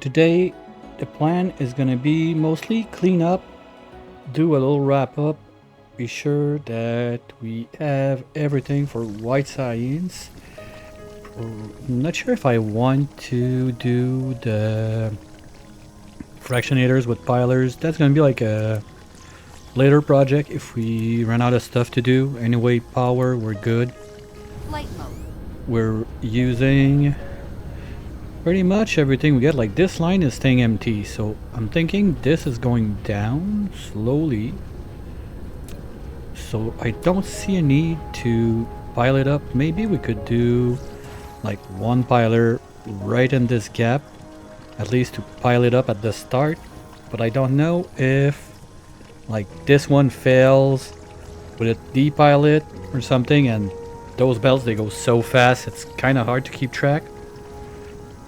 today the plan is gonna be mostly clean up, do a little wrap up, be sure that we have everything for white science. I'm not sure if I want to do the fractionators with pilers. That's gonna be like a later project if we run out of stuff to do. Anyway, power, we're good. Flight mode. We're using pretty much everything we get. Like this line is staying empty, so I'm thinking this is going down slowly. So I don't see a need to pile it up. Maybe we could do like one piler right in this gap, at least to pile it up at the start. But I don't know if like this one fails, would it depile it or something? And those belts, they go so fast, it's kind of hard to keep track.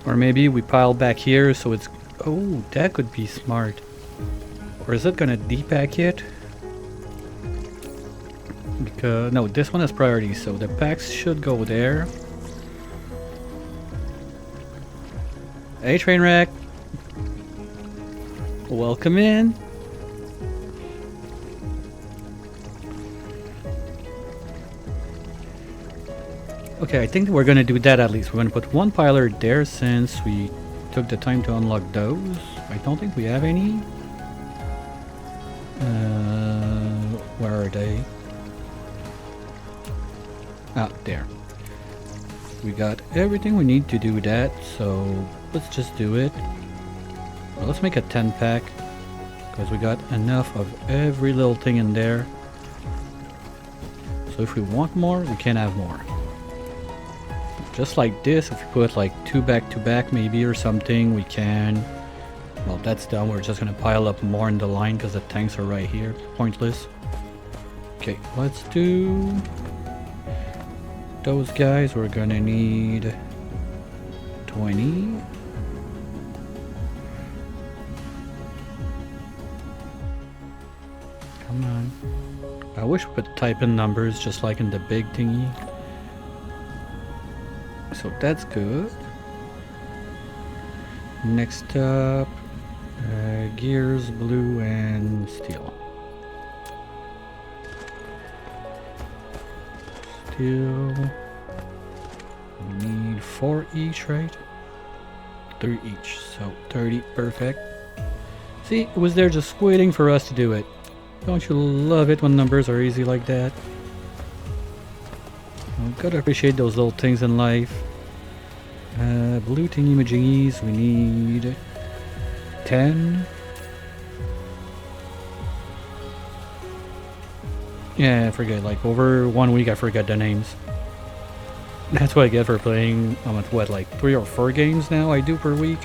Or maybe we pile back here so it's... Oh, that could be smart. Or is it gonna depack it? Because... No, this one has priority, so the packs should go there. Hey, Trainwreck! Welcome in! Okay, I think we're gonna do that at least. We're gonna put one piler there since we took the time to unlock those. I don't think we have any. Where are they? Ah, there. We got everything we need to do that, so let's just do it. Well, let's make a 10 pack because we got enough of every little thing in there. So if we want more, we can have more. Just like this, if we put like 2 back to back maybe or something, we can... Well, that's done. We're just gonna pile up more in the line because the tanks are right here. Pointless. Okay, let's do... those guys. We're gonna need 20. Come on. I wish we could type in numbers just like in the big thingy. So that's good. Next up, gears, blue, and steel. Steel. We need 4 each, right? 3 each, so 30, perfect. See, it was there just waiting for us to do it. Don't you love it when numbers are easy like that? I've got to appreciate those little things in life. Blue thingy majingies, we need 10. Yeah, I forget, like over 1 week I forget the names. That's what I get for playing, what, like 3 or 4 games now I do per week.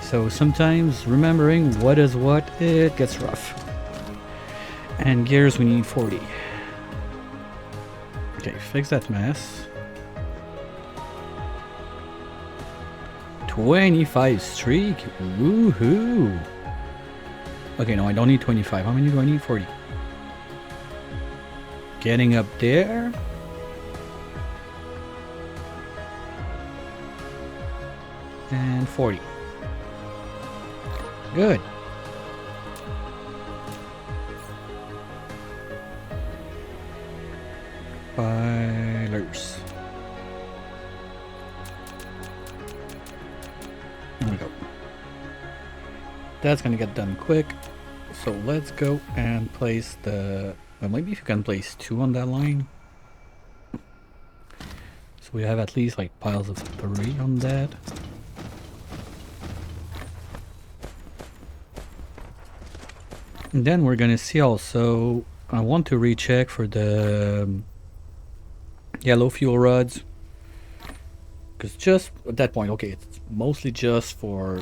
So sometimes remembering what is what, it gets rough. And gears we need 40. Okay, fix that mess. 25 streak, woohoo! Okay, no, I don't need 25. How many do I need? 40. Getting up there. And 40. Good. Pilers. There we go. That's gonna get done quick. So let's go and place the... Well, maybe if you can place 2 on that line. So we have at least like piles of 3 on that. And then we're gonna see also, I want to recheck for the yellow fuel rods. Because just at that point, okay, it's mostly just for,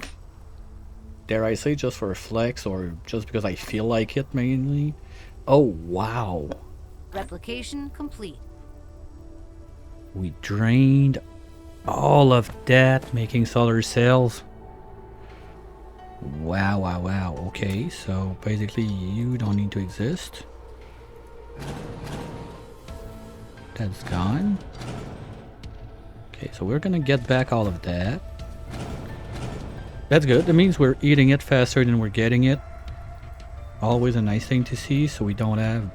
dare I say, just for a flex or just because I feel like it mainly. Oh, wow. Replication complete. We drained all of that making solar cells. Wow, wow, wow. Okay, so basically you don't need to exist. That's gone. Okay, so we're gonna get back all of that. That's good. That means we're eating it faster than we're getting it. Always a nice thing to see, so we don't have...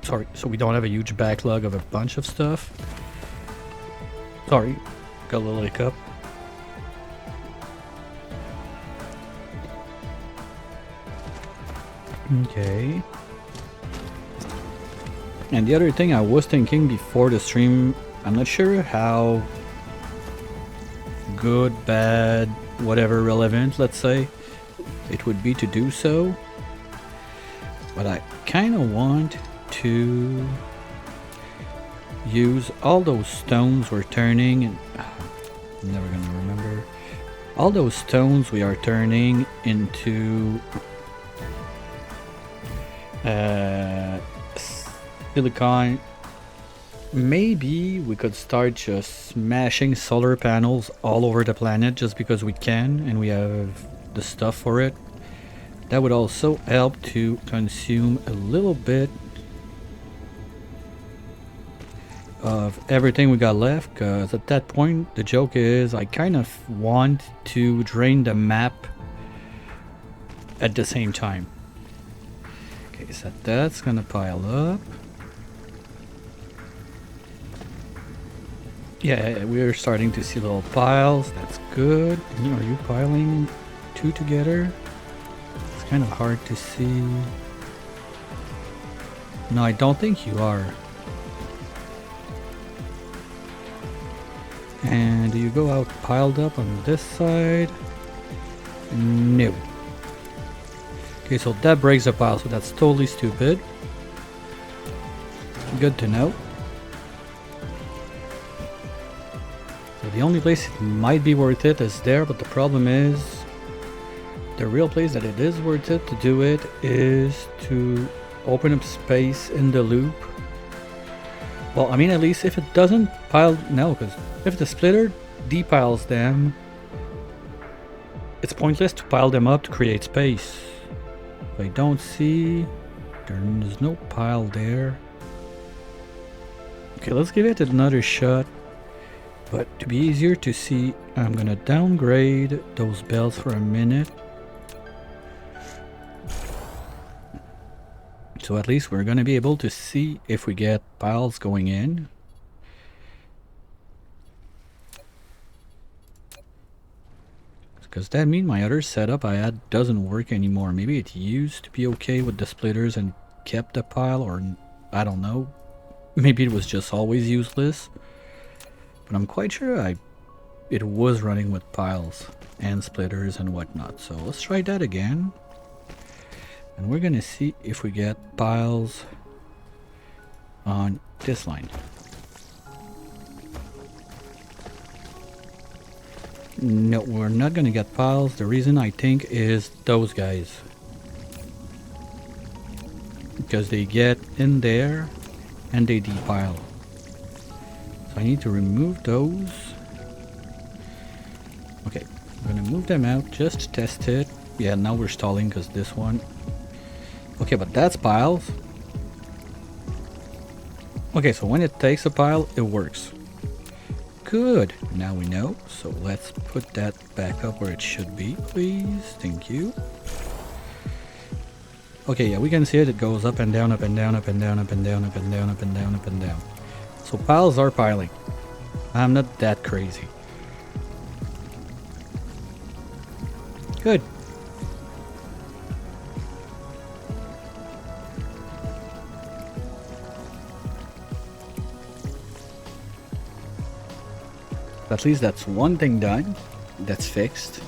Sorry, so we don't have a huge backlog of a bunch of stuff. Sorry, got a little hiccup. Okay. And the other thing I was thinking before the stream, I'm not sure how good, bad, whatever relevant, let's say, it would be to do so. But I kind of want to use all those stones we're turning, and I'm never gonna remember. All those stones we are turning into silicon. Maybe we could start just smashing solar panels all over the planet just because we can and we have the stuff for it. That would also help to consume a little bit of everything we got left, because at that point the joke is I kind of want to drain the map at the same time. Okay, so that's gonna pile up. Yeah, we're starting to see little piles. That's good. Are you piling two together? It's kind of hard to see. No, I don't think you are. And do you go out piled up on this side? No. Okay, so that breaks the pile, so that's totally stupid. Good to know. So the only place it might be worth it is there, but the problem is the real place that it is worth it to do it is to open up space in the loop. Well, I mean, at least if it doesn't pile, no, because if the splitter depiles them, it's pointless to pile them up to create space. If I don't see, there's no pile there. Okay, let's give it another shot. But to be easier to see, I'm gonna downgrade those bells for a minute. So at least we're gonna be able to see if we get piles going in. Because that means my other setup I had doesn't work anymore. Maybe it used to be okay with the splitters and kept the pile, or I don't know. Maybe it was just always useless. But I'm quite sure it was running with piles and splitters and whatnot. So let's try that again. And we're gonna see if we get piles on this line. No, we're not gonna get piles. The reason I think is those guys. Because they get in there and they depile. So I need to remove those. Okay, I'm gonna move them out just to test it. Yeah, now we're stalling because this one. Okay, but that's piles. Okay, so when it takes a pile, it works. Good, now we know. So let's put that back up where it should be, please. Thank you. Okay, yeah, we can see it. It goes up and down, up and down, up and down, up and down, up and down, up and down, up and down. So piles are piling. I'm not that crazy. Good. At least that's one thing done. That's fixed.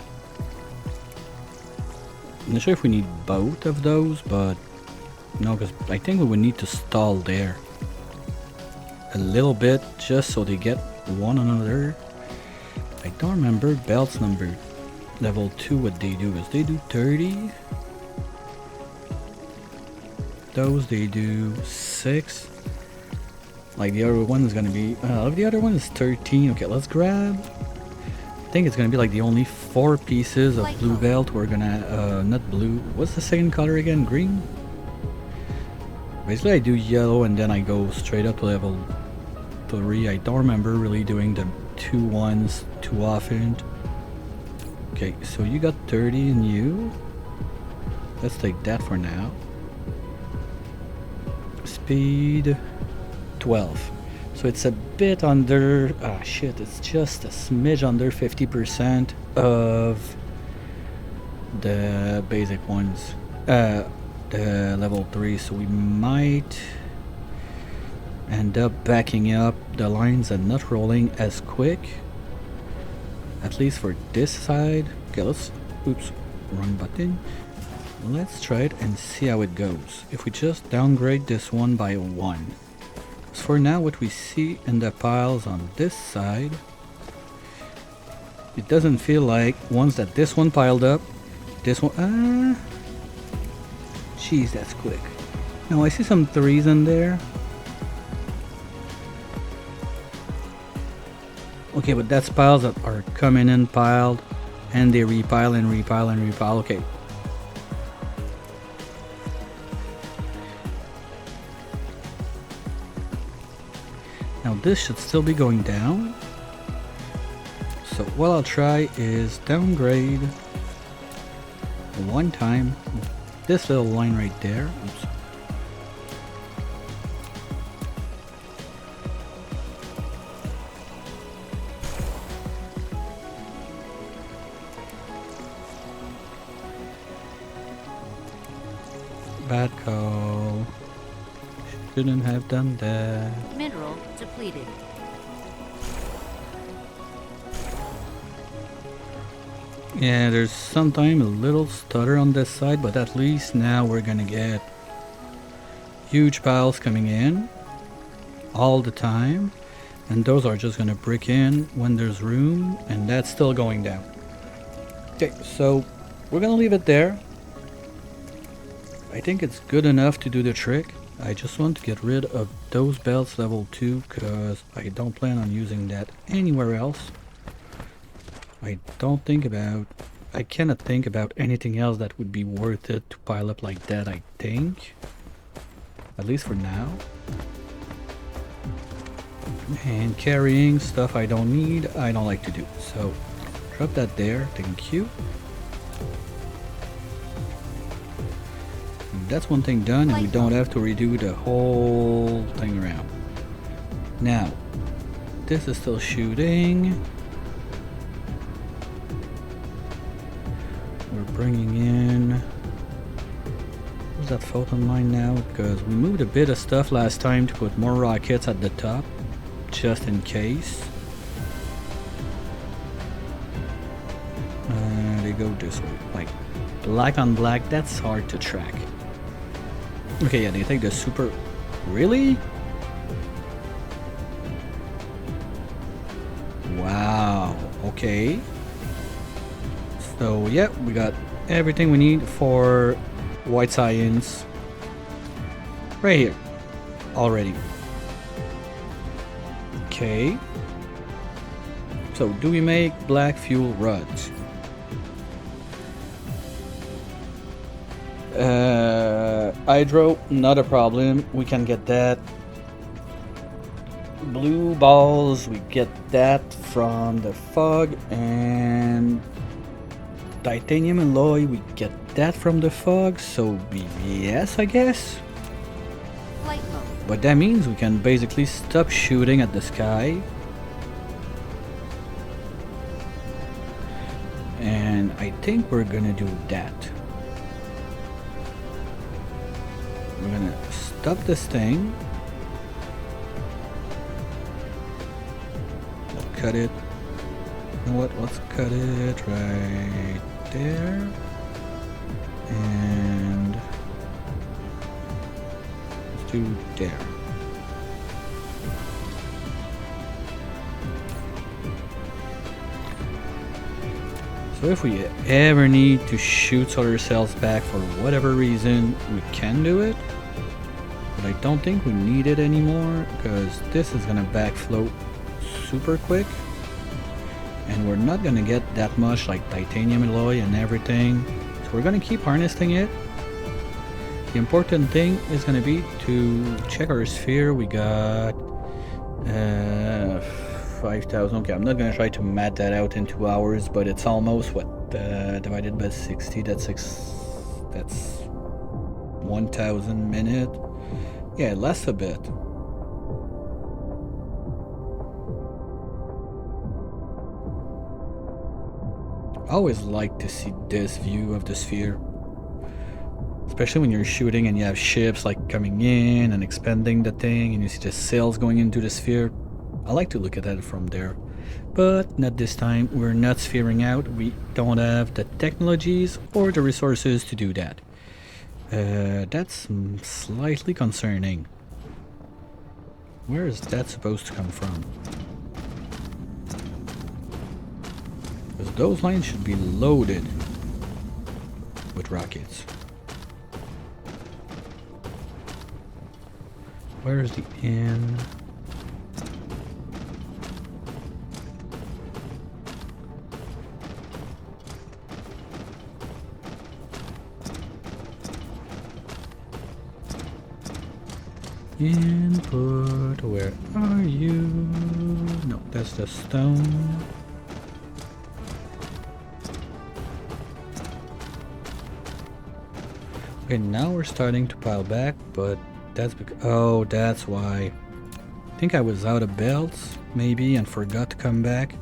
I'm not sure if we need both of those, but no, because I think we would need to stall there a little bit just so they get one another. I don't remember belts number level 2 what they do is they do 30. Those they do 6. Like the other one is gonna be the other one is 13. Okay, let's grab, I think it's gonna be like the only 4 pieces of blue belt we're gonna not blue, what's the second color again? Green? Basically I do yellow and then I go straight up to level 3. I don't remember really doing the 2 ones too often. Okay, so you got 30 in you. Let's take that for now. Speed 12. So it's a bit under, ah shit, it's just a smidge under 50% of the basic ones. The level 3, so we might end up backing up the lines and not rolling as quick. At least for this side. Okay, let's, oops, wrong button. Let's try it and see how it goes. If we just downgrade this one by 1. So for now, what we see in the piles on this side, it doesn't feel like once that this one piled up, this one, jeez, that's quick. Now I see some 3s in there. Okay, but that's piles that are coming in piled, and they repile and repile and repile. Okay. Now this should still be going down. So what I'll try is downgrade one time this little line right there. Oops. Bad call. Shouldn't have done that. Mineral depleted. Yeah, there's sometimes a little stutter on this side, but at least now we're gonna get huge piles coming in all the time, and those are just gonna brick in when there's room, and that's still going down. Okay, so we're gonna leave it there. I think it's good enough to do the trick. I just want to get rid of those belts level 2 because I don't plan on using that anywhere else. I cannot think about anything else that would be worth it to pile up like that, I think. At least for now. And carrying stuff I don't need, I don't like to do. So, drop that there, thank you. And that's one thing done, and we don't have to redo the whole thing around. Now, this is still shooting. We're bringing in, what's that photon line now? Because we moved a bit of stuff last time to put more rockets at the top, just in case. They go this way, like black on black, that's hard to track. Okay, yeah, they take the super, really? Wow, okay. So yeah, we got everything we need for white science right here already. Okay. So do we make black fuel rods? Hydro, not a problem. We can get that. Blue balls, we get that from the fog, and titanium alloy, we get that from the fog, so yes, I guess. Flight mode. But that means we can basically stop shooting at the sky. And I think we're gonna do that. We're gonna stop this thing. Cut it. You know what? Let's cut it right there. And let's do there. So if we ever need to shoot solar cells back for whatever reason, we can do it. But I don't think we need it anymore because this is gonna backflow super quick. And we're not gonna get that much like titanium alloy and everything. So we're gonna keep harnessing it. The important thing is gonna be to check our sphere. We got 5,000. Okay, I'm not gonna try to mat that out in 2 hours, but it's almost what, Divided by 60, that's 1,000 minute. Yeah, less a bit. I always like to see this view of the sphere. Especially when you're shooting and you have ships like coming in and expanding the thing and you see the sails going into the sphere. I like to look at that from there. But not this time. We're not sphering out. We don't have the technologies or the resources to do that. That's slightly concerning. Where is that supposed to come from? Because those lines should be loaded with rockets. Where is the inn? Input, where are you? No, that's the stone. Okay, now we're starting to pile back, but that's because, oh, that's why. I think I was out of belts, maybe, and forgot to come back.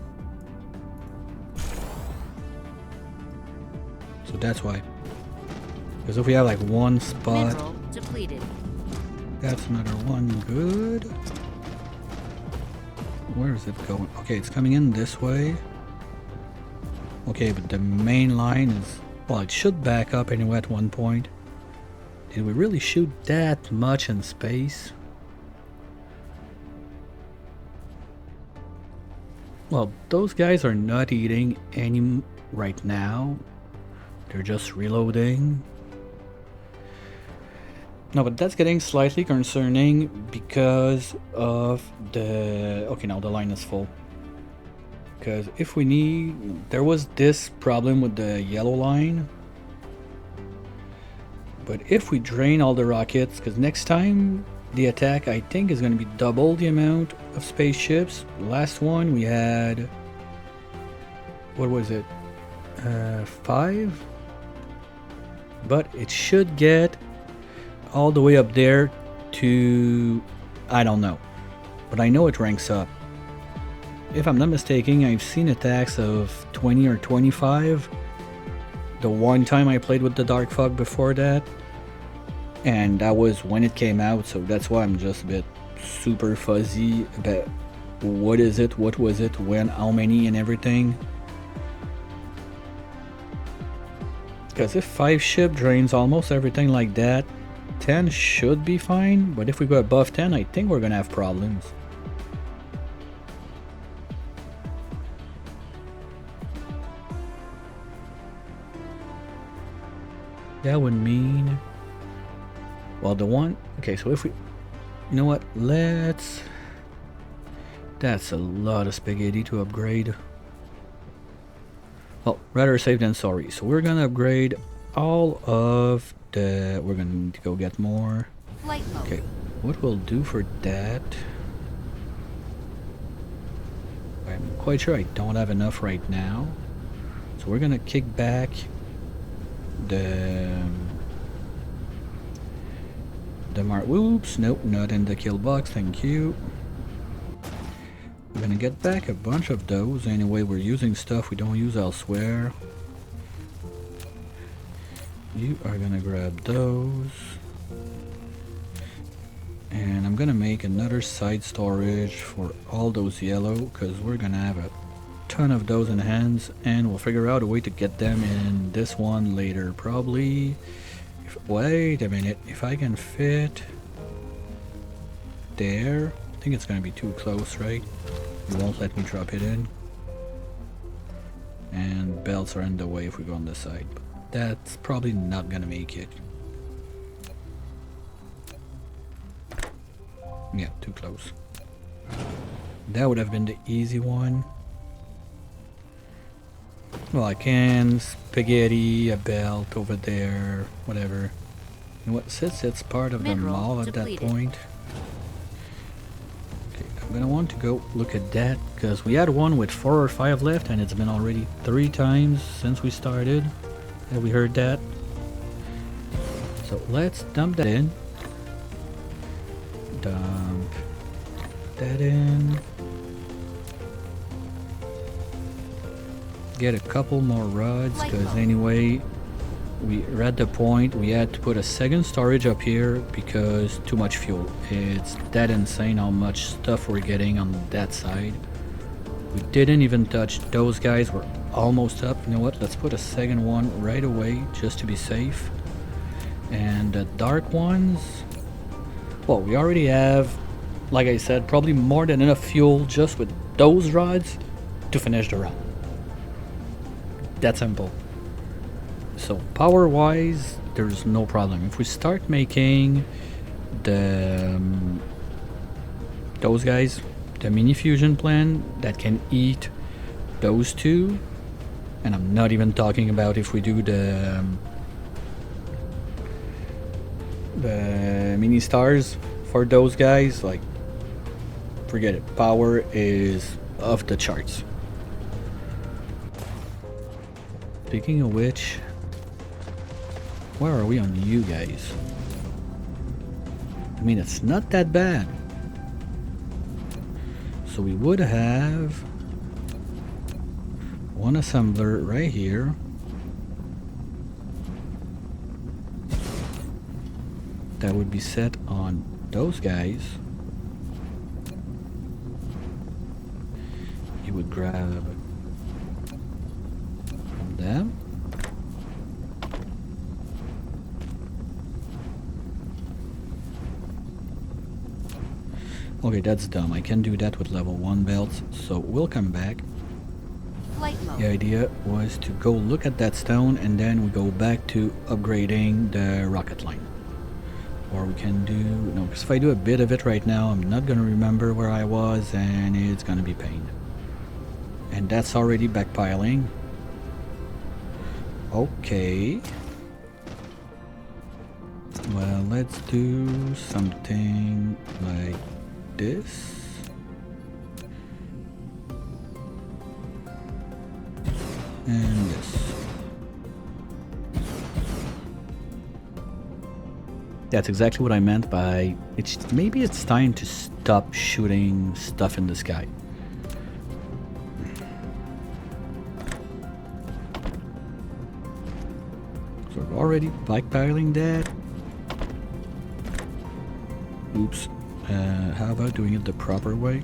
So that's why. Because if we have like one spot, Mineral depleted. that's another one. Good. Where is it going? Okay, it's coming in this way. Okay, but the main line is, well, it should back up anyway at one point. Did we really shoot that much in space? Well, those guys are not eating any right now. They're just reloading. No, but that's getting slightly concerning because of the... Okay, now the line is full. Because if we need... There was this problem with the yellow line. But if we drain all the rockets, because next time the attack I think is going to be double the amount of spaceships. Last one we had... What was it? 5? But it should get all the way up there to... I don't know. But I know it ranks up. If I'm not mistaken, I've seen attacks of 20 or 25. The one time I played with the Dark Fog before that. And that was when it came out, so that's why I'm just a bit super fuzzy about what is it, what was it, when, how many and everything. Because if 5 ship drains almost everything like that, 10 should be fine, but if we go above 10, I think we're gonna have problems. That would mean... Well, the one... Okay, so if we... You know what? Let's... That's a lot of spaghetti to upgrade. Well, rather safe than sorry. So we're gonna upgrade all of the... We're gonna need to go get more. Flight mode. Okay, what we'll do for that... I'm quite sure I don't have enough right now. So we're gonna kick back the whoops, nope, not in the kill box, thank you. I'm gonna get back a bunch of those. Anyway, we're using stuff we don't use elsewhere. You are gonna grab those. And I'm gonna make another side storage for all those yellow, because we're gonna have a ton of those in hands, and we'll figure out a way to get them in this one later, probably. Wait a minute, if I can fit there, I think it's gonna be too close, right? You won't let me drop it in. And belts are in the way if we go on this side, but that's probably not gonna make it. Yeah, too close. That would have been the easy one. Well, I can spaghetti, a belt over there, whatever. And what since it's part of the Mineral mall at depleted. that point. Okay, I'm gonna want to go look at that because we had one with 4 or 5 left and it's been already 3 times since we started that we heard that. So let's dump that in. Dump that in. Get a couple more rods because anyway we're at the point we had to put a second storage up here because too much fuel. It's that insane how much stuff we're getting on that side. We didn't even touch those guys. We're almost up. You know what, let's put a second one right away just to be safe. And the dark ones, well, we already have, like I said, probably more than enough fuel just with those rods to finish the run. That simple. So power wise there's no problem. If we start making the those guys, the mini fusion plant that can eat those two, and I'm not even talking about if we do the mini stars for those guys, like forget it, power is off the charts. Speaking of which, where are we on you guys? I mean, it's not that bad. So we would have one assembler right here. That would be set on those guys. You would grab from them. Okay, that's dumb. I can do that with level 1 belts, so we'll come back. Flight mode. The idea was to go look at that stone and then we go back to upgrading the rocket line. Or we can do, no, because if I do a bit of it right now, I'm not gonna remember where I was and it's gonna be pain. And that's already backpiling. Okay. Well, let's do something like this. And this. That's exactly what I meant by maybe it's time to stop shooting stuff in the sky. So we're already backpiling that. Oops. How about doing it the proper way?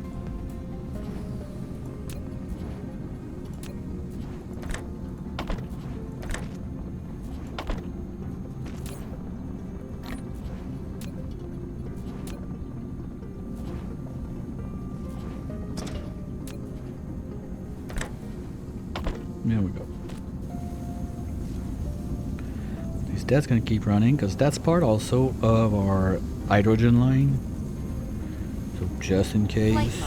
There we go. At least that's gonna keep running because that's part also of our hydrogen line. So just in case.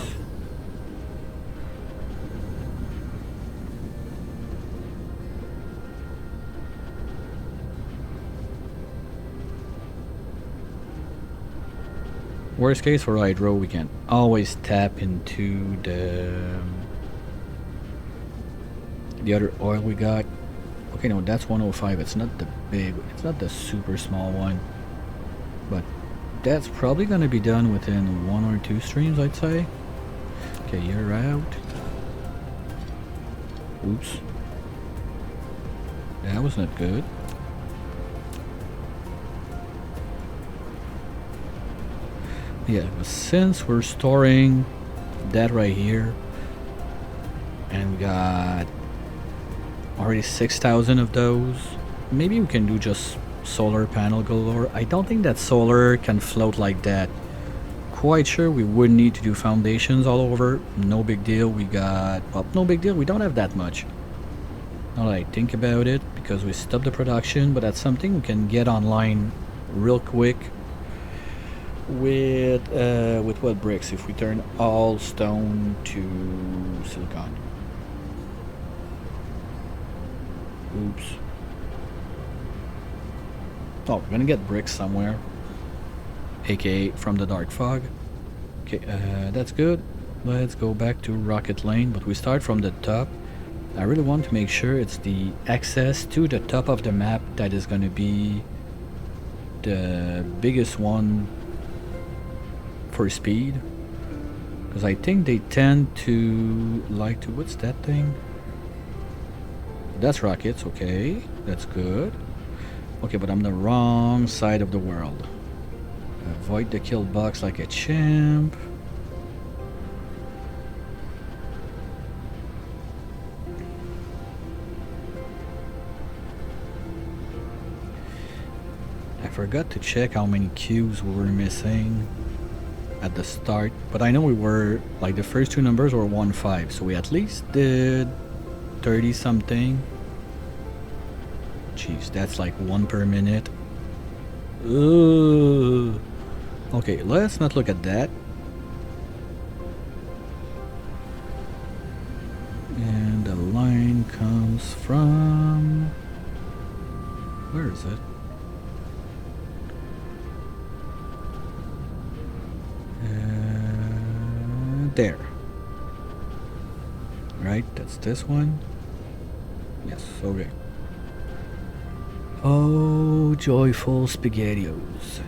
Worst case for hydro, we can always tap into the other oil we got. Okay, no, that's 105. It's not the big, it's not the super small one, but that's probably gonna be done within 1 or 2 streams, I'd say. Okay, you're out. Oops. That was not good. Yeah, but since we're storing that right here, and we got already 6,000 of those, maybe we can do just solar panel galore. I don't think that solar can float like that. Quite sure we would need to do foundations all over. No big deal. We got, well, no big deal. We don't have that much. Now that I think about it, because we stopped the production, but that's something we can get online real quick with what bricks? If we turn all stone to silicon. Oops. Oh, we're gonna get bricks somewhere, aka from the dark fog. Okay, that's good. Let's go back to rocket lane, but we start from the top. I really want to make sure it's the access to the top of the map that is going to be the biggest one for speed. Because I think they tend to like to... What's that thing? That's rockets, okay. That's good. Okay, but I'm the wrong side of the world. Avoid the kill box like a champ. I forgot to check how many cubes we were missing at the start, but I know we were, like, the first two numbers were 1-5, so we at least did 30 something. Jeez, that's like 1 per minute. Ugh. Okay, let's not look at that. And the line comes from... Where is it? There. Right, that's this one. Yes, okay. Oh, joyful SpaghettiOs.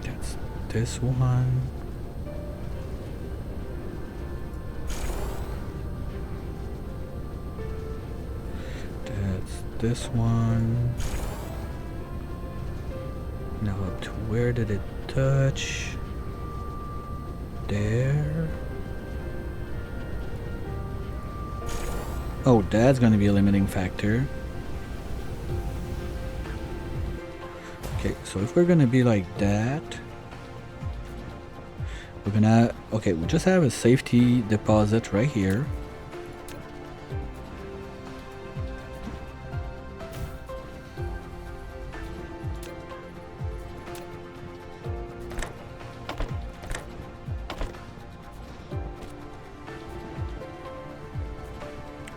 That's this one. That's this one. Now up to where did it touch? There. Oh, that's gonna be a limiting factor. Okay, so if we're gonna be like that, we're gonna... Okay, we just have a safety deposit right here.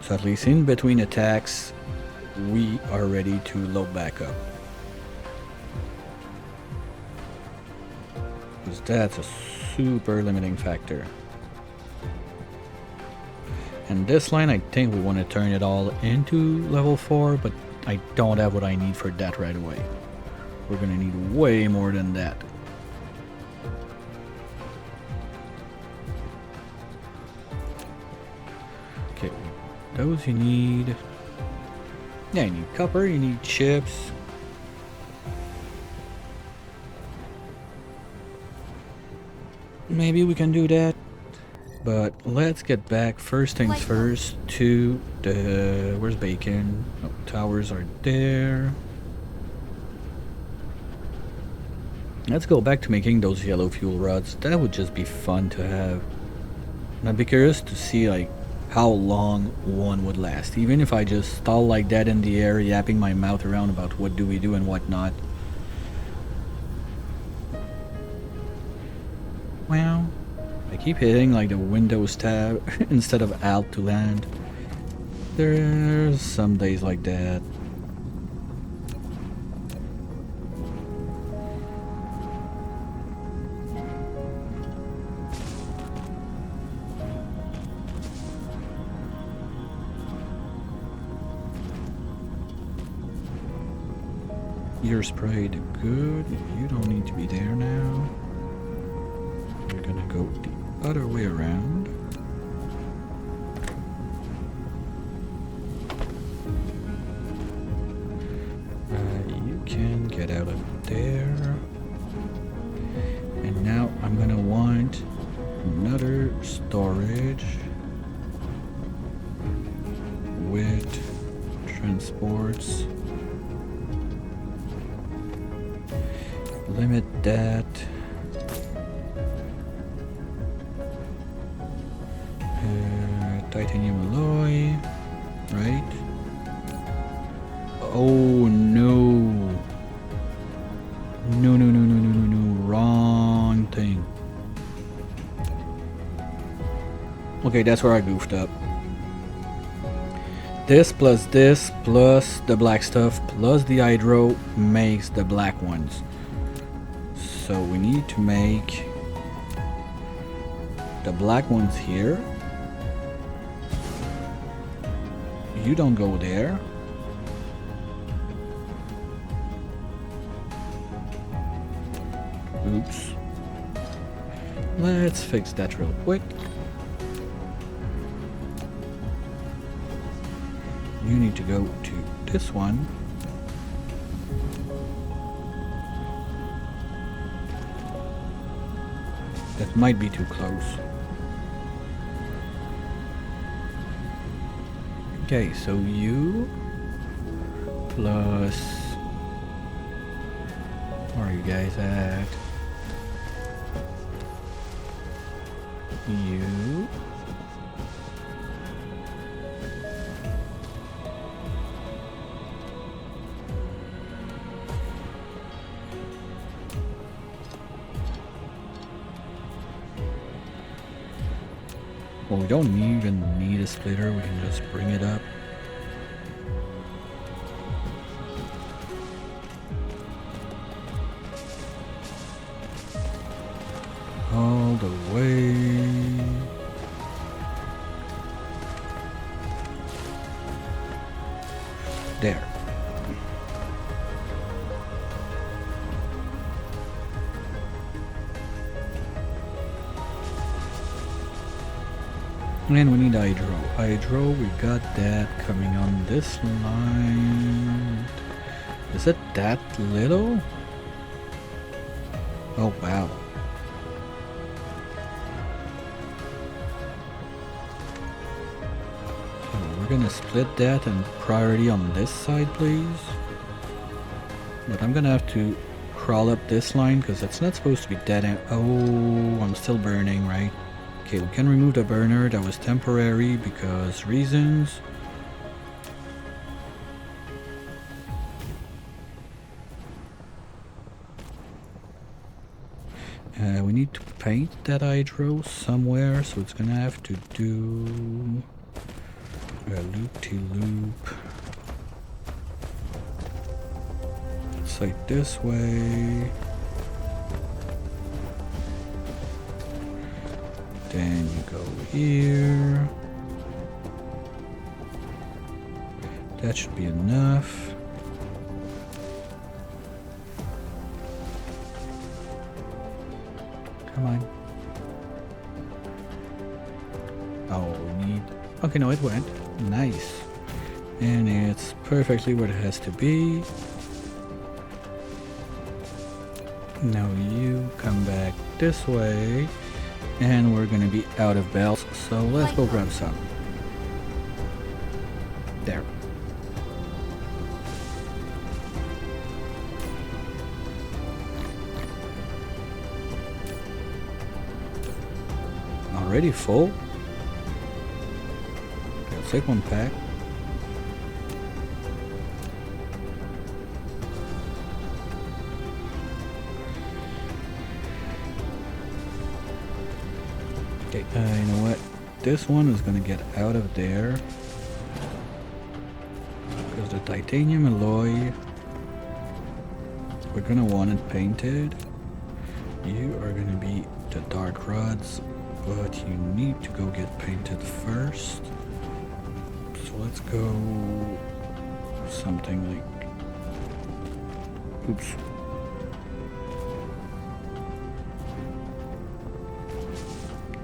So at least in between attacks, we are ready to load back up. Because that's a super limiting factor. And this line, I think we want to turn it all into level 4, but I don't have what I need for that right away. We're gonna need way more than that. Okay, those you need. Yeah, you need copper, you need chips. Maybe we can do that. But let's get back, first things first, to the... Where's Bacon? Oh, towers are there. Let's go back to making those yellow fuel rods. That would just be fun to have. And I'd be curious to see, like, how long one would last. Even if I just stall like that in the air, yapping my mouth around about what do we do and what not. Wow. I keep hitting like the Windows tab instead of Alt to land. There's some days like that. You're sprayed good. You don't need to be there now. We're gonna go the other way around. You can get out of there. And now I'm gonna want another storage with transports. Limit that. Titanium alloy, right? Oh no. No, no, no, no, no, no, no. Wrong thing. Okay, that's where I goofed up. This plus the black stuff plus the hydro makes the black ones. So we need to make the black ones here. You don't go there. Oops. Let's fix that real quick. You need to go to this one. That might be too close. Okay, so you plus... Where are you guys at? You... Well, we don't even need a splitter, we can just bring it up. All the way. There. And we need hydro. Hydro, we got that coming on this line. Is it that little? Oh wow. So we're gonna split that and priority on this side, please. But I'm gonna have to crawl up this line because it's not supposed to be dead end. Oh, I'm still burning, right? Okay, we can remove the burner. That was temporary because reasons. We need to paint that hydro somewhere, so it's gonna have to do a loop-de-loop. It's like this way. Then you go here. That should be enough. Come on. Oh, we need... Okay, no, it went. Nice. And it's perfectly where it has to be. Now you come back this way. And we're gonna be out of bells, so let's go grab some. There. Already full? Okay, let's take one pack. Okay, you know what? This one is gonna get out of there because the titanium alloy, we're gonna want it painted. You are gonna be the dart rods, but you need to go get painted first. So let's go something like... Oops.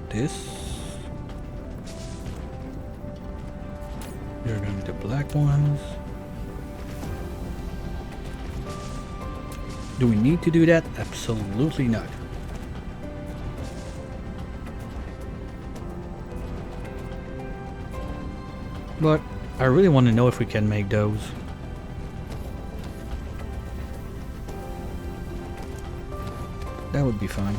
This. You're gonna be the black ones. Do we need to do that? Absolutely not. But I really want to know if we can make those. That would be fine.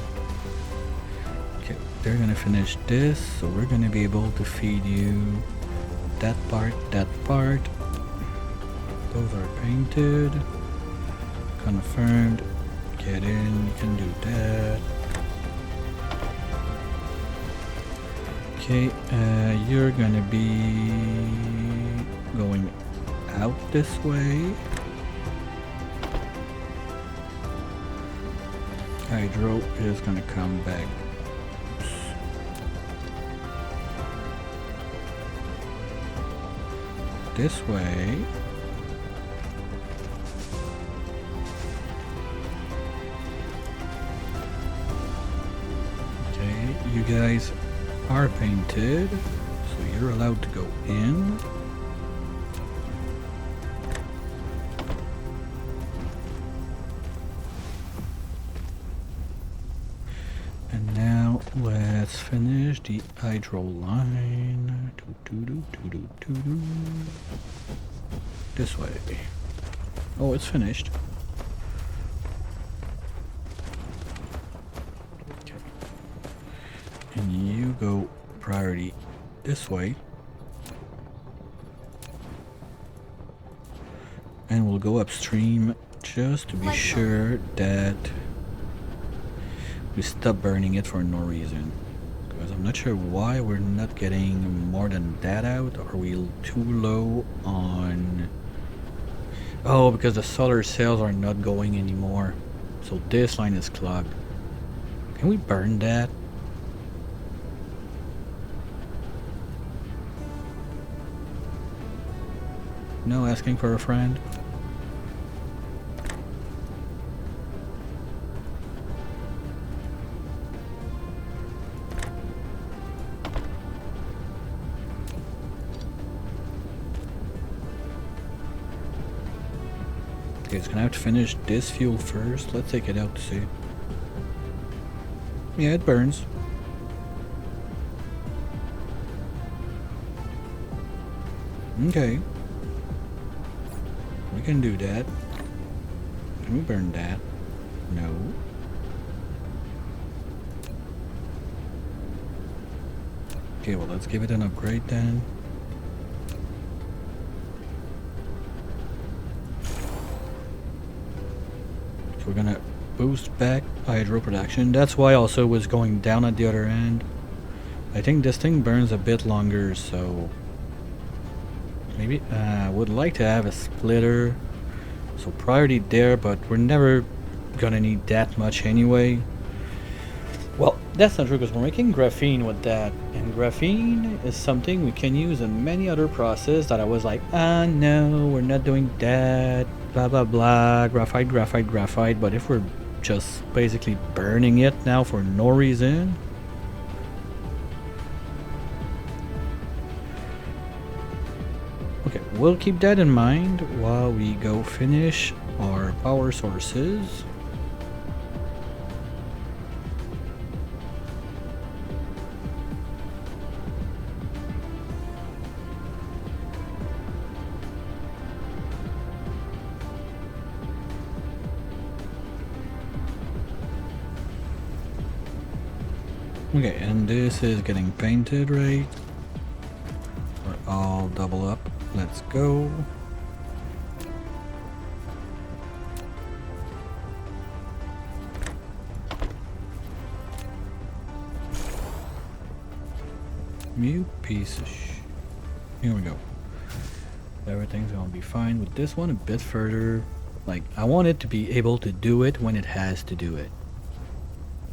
Okay, they're gonna finish this, so we're gonna be able to feed you that part, that part. Those are painted. Confirmed. Get in, you can do that. Okay, you're gonna be going out this way. Hydro is gonna come back. This way. Okay, you guys are painted, so you're allowed to go in. And now let's finish the hydro line. This way. Oh, it's finished. Okay. And you go priority this way. And we'll go upstream just to be sure that we stop burning it for no reason. Because I'm not sure why we're not getting more than that out. Are we too low on... Oh, because the solar cells are not going anymore. So this line is clogged. Can we burn that? No asking for a friend? Okay, it's gonna have to finish this fuel first. Let's take it out to see. Yeah, it burns. Okay. We can do that. Can we burn that? No. Okay, well, let's give it an upgrade then. So we're gonna boost back hydro production. That's why also was going down at the other end. I think this thing burns a bit longer, so maybe would like to have a splitter. So priority there, but we're never gonna need that much anyway. Well, that's not true because we're making graphene with that, and graphene is something we can use in many other processes that I was like, no, we're not doing that, blah blah blah, graphite, but if we're just basically burning it now for no reason. Okay, we'll keep that in mind while we go finish our power sources. Okay, and this is getting painted, right? We're all double up. Let's go. You piece of Here we go. Everything's gonna be fine with this one a bit further. Like, I want it to be able to do it when it has to do it.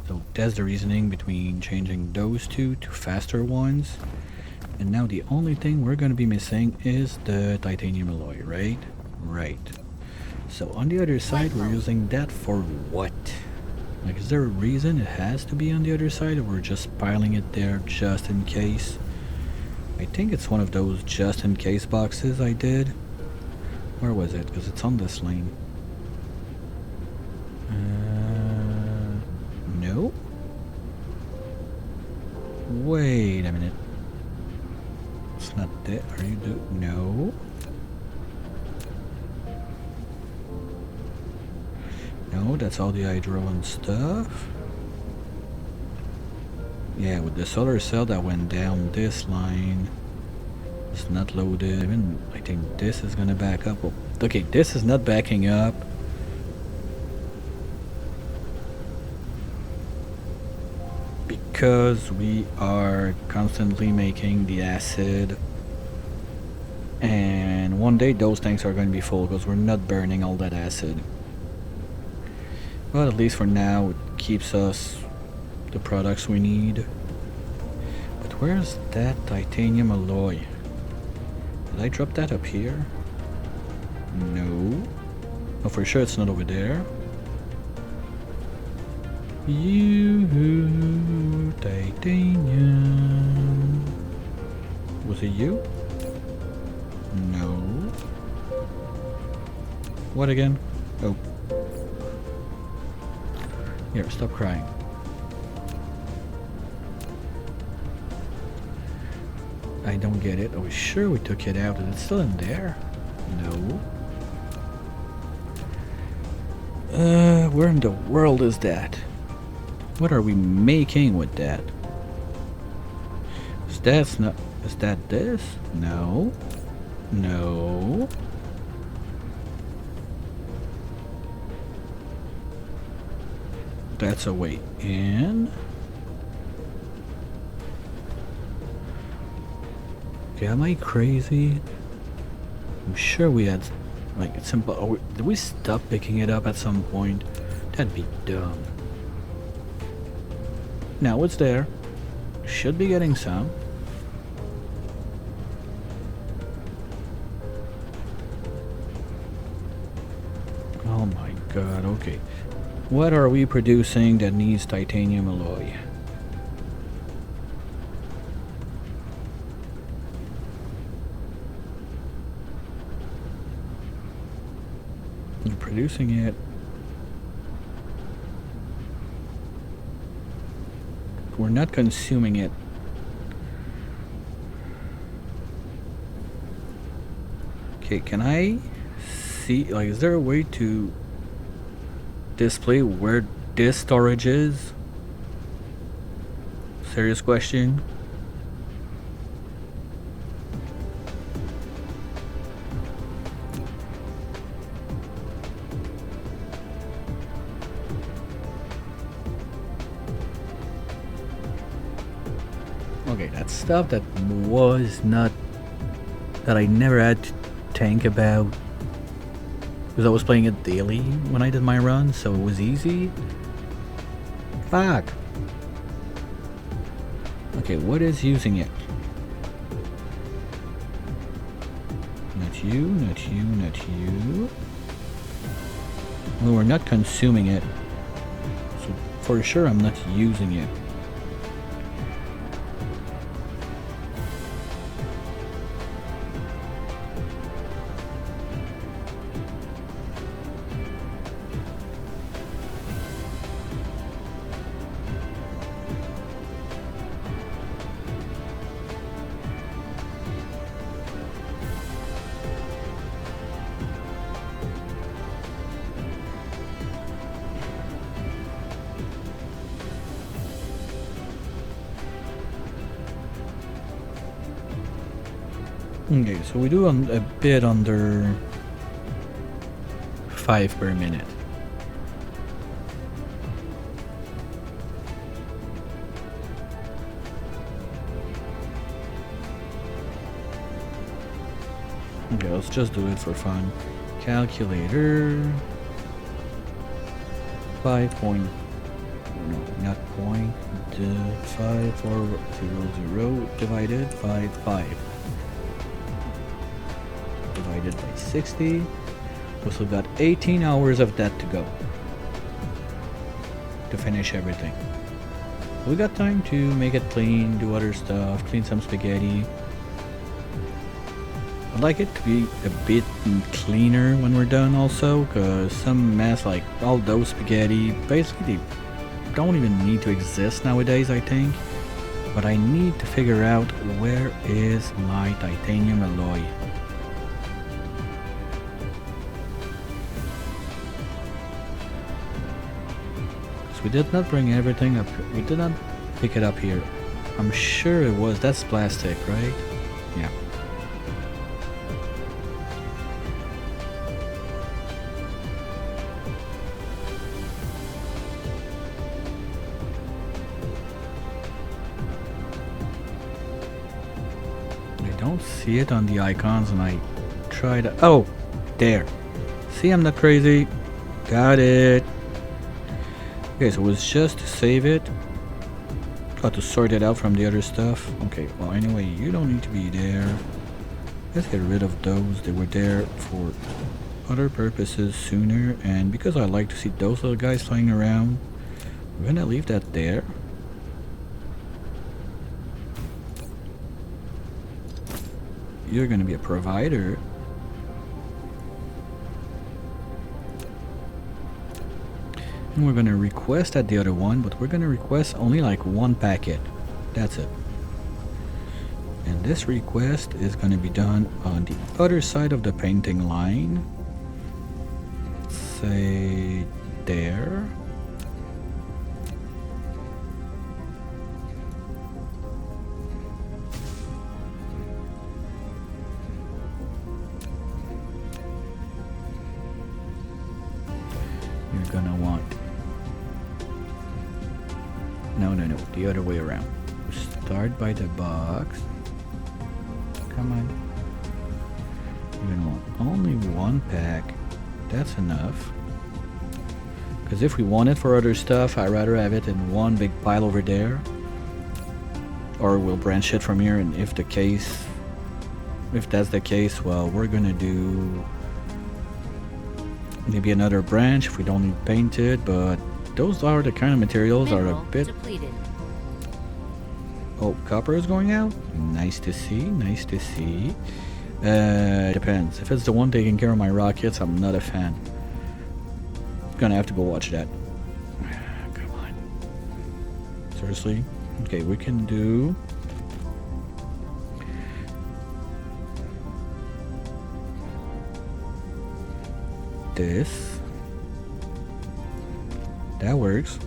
So that's the reasoning between changing those two to faster ones. And now the only thing we're going to be missing is the titanium alloy, right? Right. So on the other side, we're using that for what? Like, is there a reason it has to be on the other side, or we're just piling it there just in case? I think it's one of those just in case boxes I did. Where was it? Because it's on this lane. No? Wait a minute. It's not that. Are you no? No, that's all the hydro and stuff. Yeah, with the solar cell that went down this line. It's not loaded. Even I think this is gonna back up. Oh, okay, this is not backing up. because we are constantly making the acid, and one day those tanks are going to be full because we're not burning all that acid. But at least for now, it keeps us the products we need. But where's that titanium alloy? Did I drop that up here? No. Oh, for sure it's not over there. You titanium. Was it you? No. What again? Oh. Here, stop crying. I don't get it. Are we sure we took it out? Is it still in there? No. Where in the world is that? What are we making with that? Is that this? No. No. That's a way in. Okay, am I crazy? I'm sure we had, like, it's simple. Oh, did we stop picking it up at some point? That'd be dumb. Now it's there. Should be getting some. Oh my god, okay. What are we producing that needs titanium alloy? We're producing it. We're not consuming it. Okay, can I see, like, is there a way to display where this storage is? Serious question. Okay, that's stuff that was not, that I never had to think about, because I was playing it daily when I did my run, so it was easy. Fuck. Okay, what is using it? Not you, not you, not you. Well, we're not consuming it, so for sure I'm not using it. Okay, so we do a bit under 5 per minute. Okay, let's just do it for fun. Calculator. 5 point, no, not point, 5400 divided by 5. Divided by 60. We still got 18 hours of that to go to finish everything. We got time to make it clean, do other stuff, clean some spaghetti. I'd like it to be a bit cleaner when we're done also, because some mess like all those spaghetti, basically they don't even need to exist nowadays, I think. But I need to figure out where is my titanium alloy. We did not bring everything up. We did not pick it up here. I'm sure it was. That's plastic, right? Yeah. don't see it on the icons and I try to... Oh! There. See, I'm not crazy. Got it. Okay, so it was just to save it. Try to sort it out from the other stuff. Okay, well anyway, you don't need to be there. Let's get rid of those. They were there for other purposes sooner, and because I like to see those little guys flying around, we're gonna leave that there. You're gonna be a provider. And we're gonna request at the other one, but we're gonna request only like one packet. That's it. And this request is gonna be done on the other side of the painting line. Say there. You're gonna want... No, the other way around. Start by the box. Come on. You're gonna want only one pack. That's enough. Because if we want it for other stuff, I'd rather have it in one big pile over there. Or we'll branch it from here, and if that's the case, well, we're gonna do maybe another branch if we don't need painted, but those are the kind of materials are a bit depleted. Oh, copper is going out? Nice to see, nice to see. Depends. If it's the one taking care of my rockets, I'm not a fan. Gonna have to go watch that. Come on. Seriously? Okay, we can do... this. That works.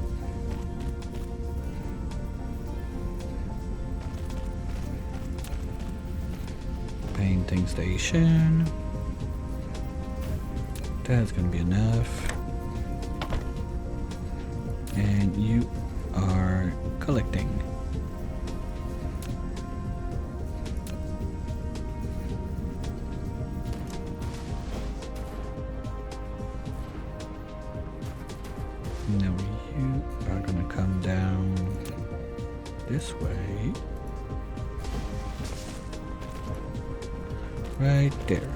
Painting station. That's gonna be enough. And you are collecting. Now you are gonna come down this way. Right there.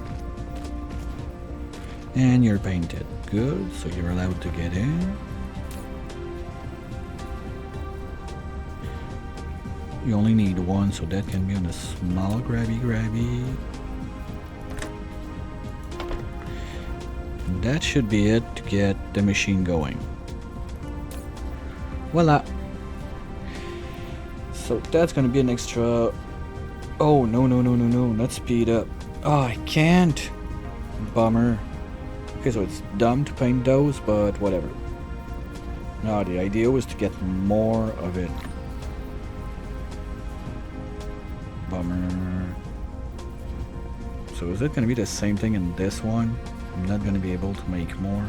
And you're painted. Good, so you're allowed to get in. You only need one, so that can be on a small grabby. That should be it to get the machine going. Voila. So that's gonna be an extra... Oh, no, not speed up. Oh, I can't. Bummer. Okay, so it's dumb to paint those, but whatever. No, the idea was to get more of it. Bummer. So is it gonna be the same thing in this one? I'm not gonna be able to make more.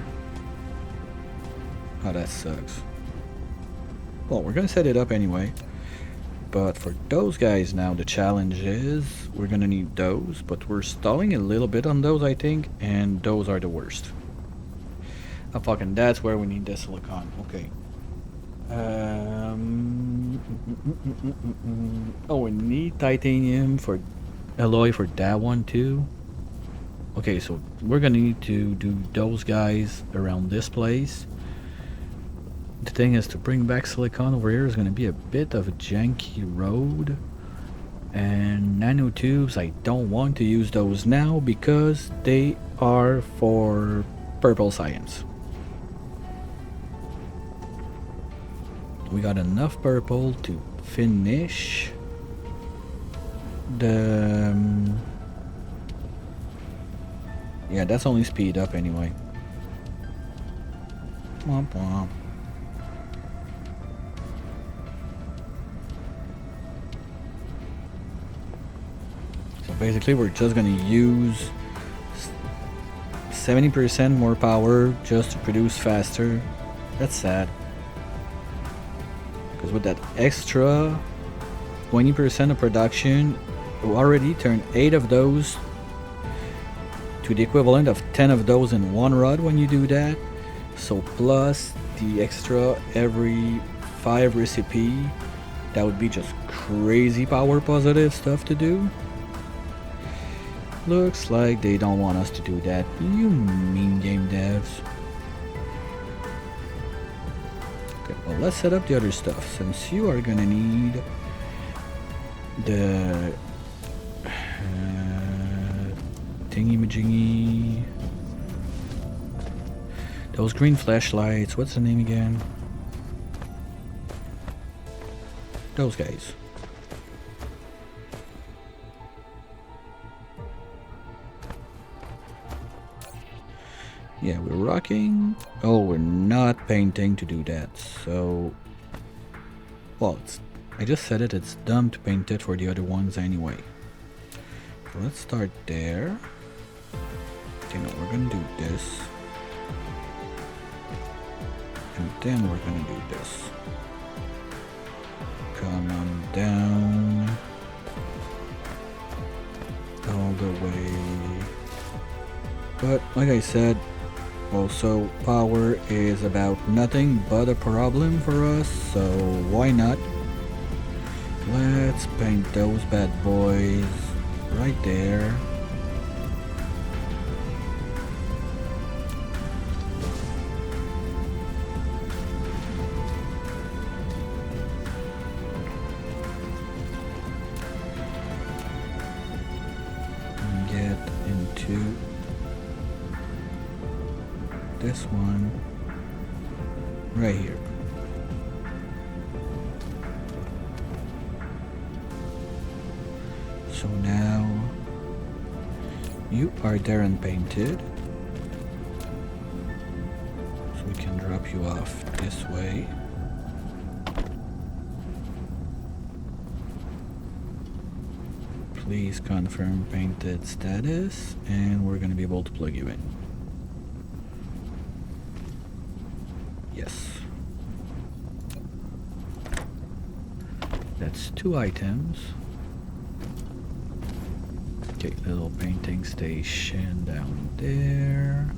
Oh, that sucks. Well, we're gonna set it up anyway. But for those guys now, the challenge is we're gonna need those, but we're stalling a little bit on those, I think, and those are the worst. Oh, fucking, that's where we need the silicon. Okay. Oh, we need titanium for alloy for that one too. Okay, so we're gonna need to do those guys around this place. The thing is, to bring back silicon over here is gonna be a bit of a janky road. And nanotubes, I don't want to use those now because they are for purple science. We got enough purple to finish the... yeah, that's only speed up anyway. Womp womp. So basically we're just gonna use 70% more power just to produce faster. That's sad. Because with that extra 20% of production, We already turned 8 of those to the equivalent of 10 of those in one rod when you do that. So plus the extra every 5 recipe, that would be just crazy power positive stuff to do. Looks like they don't want us to do that. You mean game devs. Okay, well let's set up the other stuff since you are gonna need the thingy-majingy. Those green flashlights, what's the name again? Those guys. Yeah, we're rocking. Oh, we're not painting to do that, so... Well, I just said it, it's dumb to paint it for the other ones anyway. So let's start there. Okay, no, we're gonna do this. And then we're gonna do this. Come on down. All the way. But, like I said, also, power is about nothing but a problem for us, so why not? Let's paint those bad boys right there. Get into this one right here. So now you are there and painted, so we can drop you off this way. Please confirm painted status and we're going to be able to plug you in. Yes. That's 2 items. Okay, little painting station down there.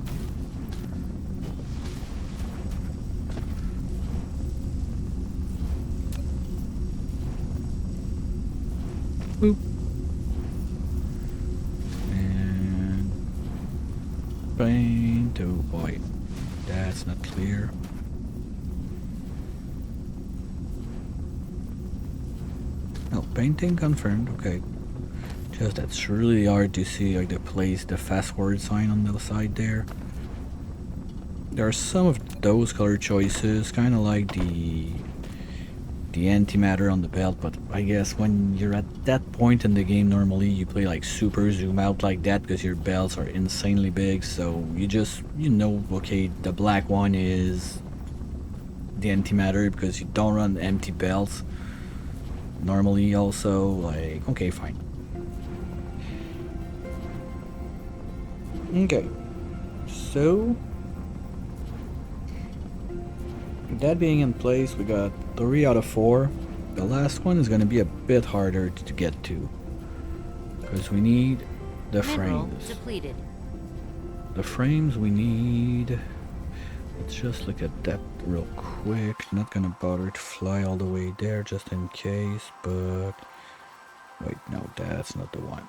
Boop. And paint. Oh boy, that's not clear. No, painting confirmed, okay. Just that's really hard to see, like they place the fast forward sign on the side there. There are some of those color choices, kind of like the antimatter on the belt, but I guess when you're at that point in the game, normally you play like super zoom out like that because your belts are insanely big, so you know, okay, the black one is the antimatter because you don't run empty belts normally also, like, okay, fine. Okay, so that being in place, we got 3 out of 4. The last one is going to be a bit harder to get to because we need the frames. Depleted. The frames we need. Let's just look at that real quick. Not gonna bother to fly all the way there just in case, but wait, no, that's not the one.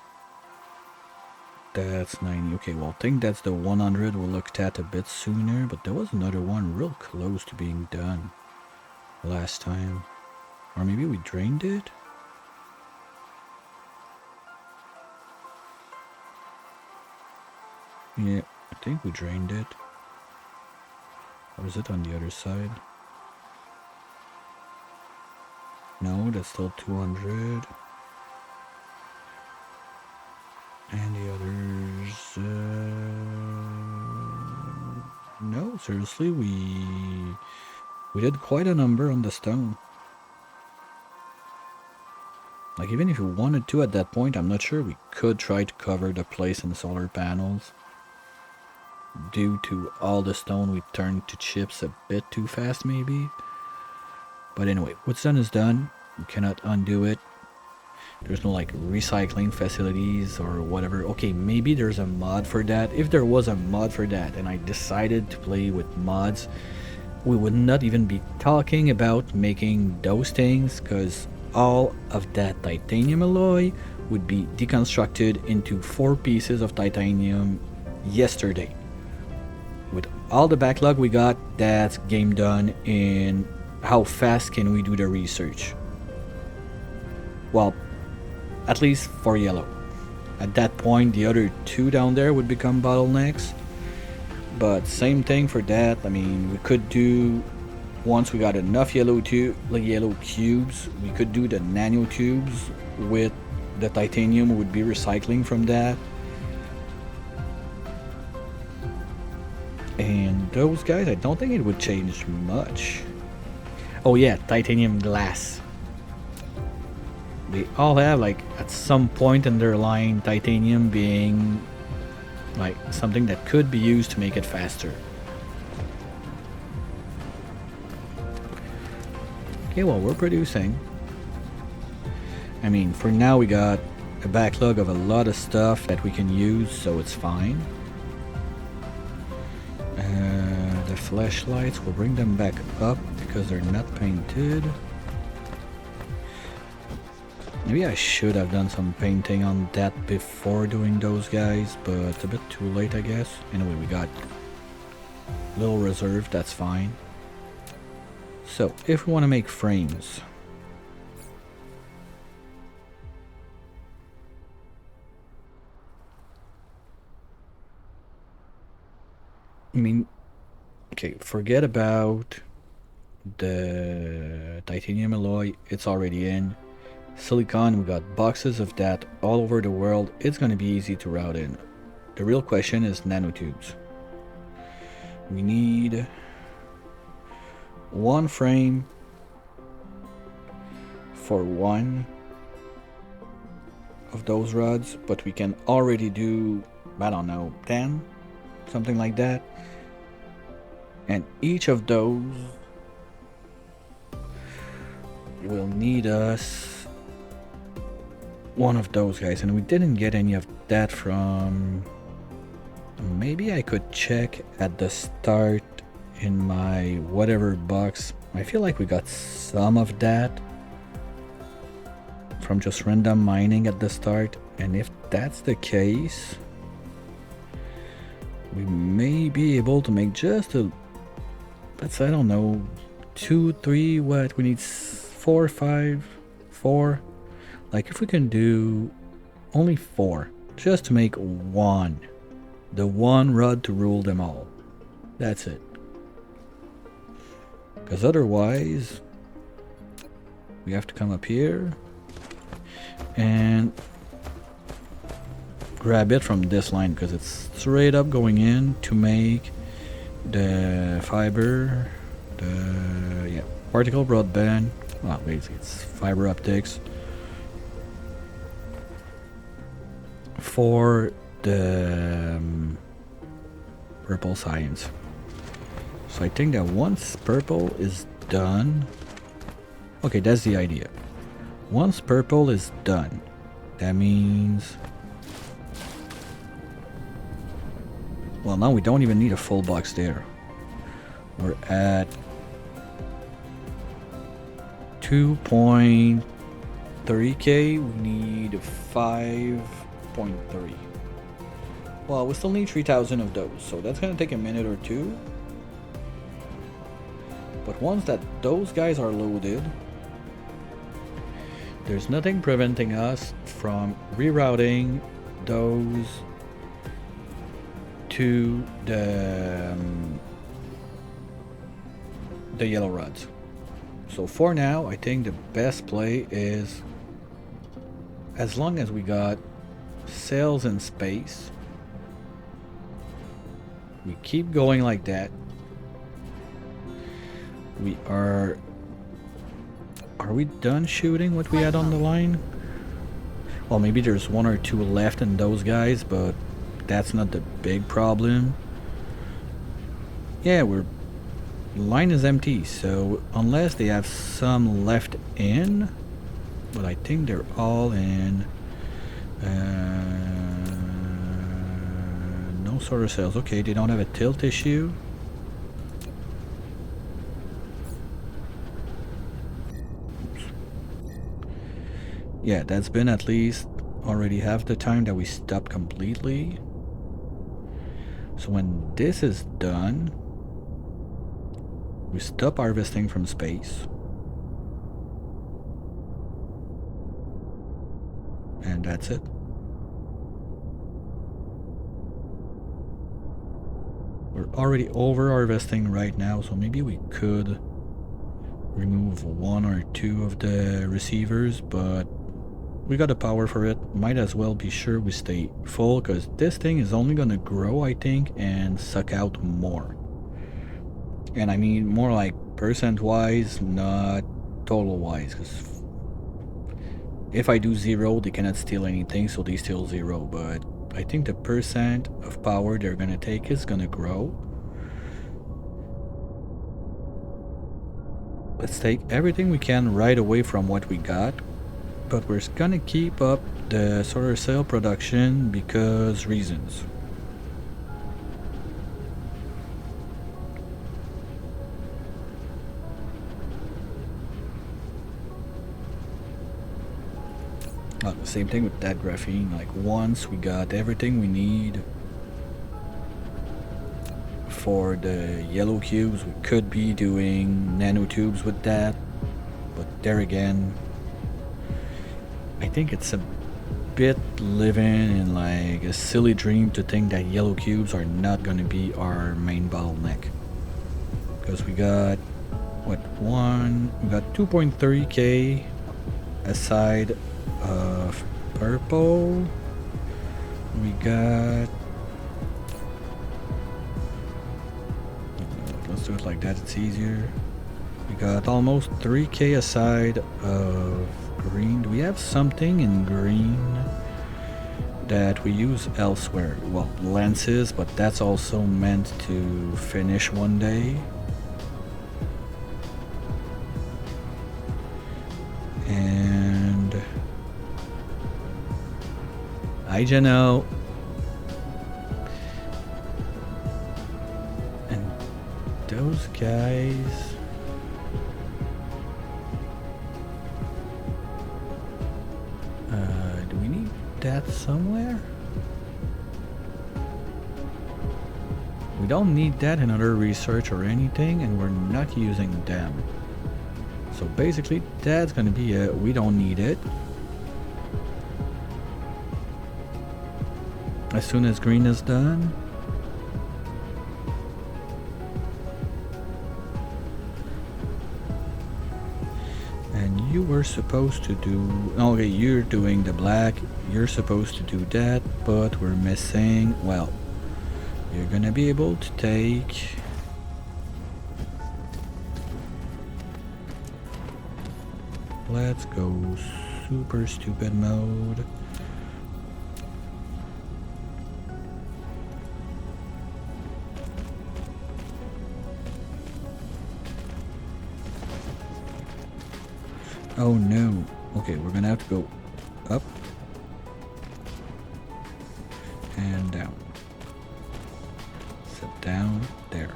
That's 90. Okay, well, I think that's the 100 we looked at a bit sooner, but there was another one real close to being done last time. Or maybe we drained it? Yeah, I think we drained it. Or is it on the other side? No, that's still 200. And the others... no, seriously, we did quite a number on the stone. Like, even if we wanted to at that point, I'm not sure we could try to cover the place in the solar panels. Due to all the stone we turned to chips a bit too fast, maybe. But anyway, what's done is done. We cannot undo it. There's no like recycling facilities or whatever. Okay, maybe there's a mod for that. If there was a mod for that and I decided to play with mods, we would not even be talking about making those things, because all of that titanium alloy would be deconstructed into 4 pieces of titanium yesterday. With all the backlog we got, that's game done. In how fast can we do the research? Well, at least for yellow. At that point, the other 2 down there would become bottlenecks. But same thing for that. I mean, we could do, once we got enough yellow cubes, we could do the nanotubes with the titanium. We would be recycling from that. And those guys, I don't think it would change much. Oh yeah, titanium glass. They all have, like, at some point in their line, titanium being like something that could be used to make it faster. Okay, well, we're producing. I mean, for now we got a backlog of a lot of stuff that we can use, so it's fine. The flashlights, we'll bring them back up because they're not painted. Maybe I should have done some painting on that before doing those guys, but it's a bit too late, I guess. Anyway, we got a little reserve, that's fine. So, if we want to make frames, I mean, okay, forget about the titanium alloy, it's already in. Silicon, we got boxes of that all over the world. It's gonna be easy to route in. The real question is nanotubes. We need 1 frame for 1 of those rods, but we can already do, I don't know, 10, something like that. And each of those will need us 1 of those guys, and we didn't get any of that from... Maybe I could check at the start in my whatever box. I feel like we got some of that from just random mining at the start, and if that's the case, we may be able to make just a, let's, I don't know, 2, 3, what we need, 4, 5, 4. Like, if we can do only 4, just to make 1, the 1 rod to rule them all. That's it. Because otherwise, we have to come up here and grab it from this line, because it's straight up going in to make the fiber, the particle broadband. Well, basically it's fiber optics for the purple science. So I think that once purple is done, okay, that's the idea. Once purple is done, that means, well, now we don't even need a full box there. We're at 2.3k, we need 5.3. Well, we still need 3,000 of those, so that's gonna take a minute or 2. But once those guys are loaded, there's nothing preventing us from rerouting those to the yellow rods. So for now, I think the best play is, as long as we got cells in space, we keep going like that. We are we done shooting what we had on the line? Well, maybe there's 1 or 2 left in those guys, but that's not the big problem. Yeah, line is empty, so unless they have some left in, but I think they're all in no solar cells. Okay, they don't have a tilt issue. Oops. Yeah, that's been at least already half the time that we stopped completely. So when this is done, we stop harvesting from space. And that's it. We're already over harvesting right now, so maybe we could remove one or two of the receivers, but we got the power for it. Might as well be sure we stay full, because this thing is only gonna grow, I think, and suck out more. And I mean more like percent-wise, not total-wise, because if I do 0, they cannot steal anything, so they steal 0, but I think the percent of power they're gonna take is gonna grow. Let's take everything we can right away from what we got, but we're gonna keep up the solar cell production because reasons. The same thing with that graphene, like once we got everything we need for the yellow cubes, we could be doing nanotubes with that, but there again, I think it's a bit living in like a silly dream to think that yellow cubes are not gonna be our main bottleneck, because we got what, we got 2.3k aside of purple. We got, let's do it like that, it's easier. We got almost 3k aside of green. Do we have something in green that we use elsewhere? Well, lenses, but that's also meant to finish one day. And I don't know. And those guys, do we need that somewhere? We don't need that in other research or anything, and we're not using them. So basically, that's gonna be it. We don't need it. As soon as green is done, and you were supposed to do, okay, you're doing the black, you're supposed to do that, but we're missing, well, you're gonna be able to take let's go super stupid mode. Oh no. Okay, we're gonna have to go up and down. Sit down there.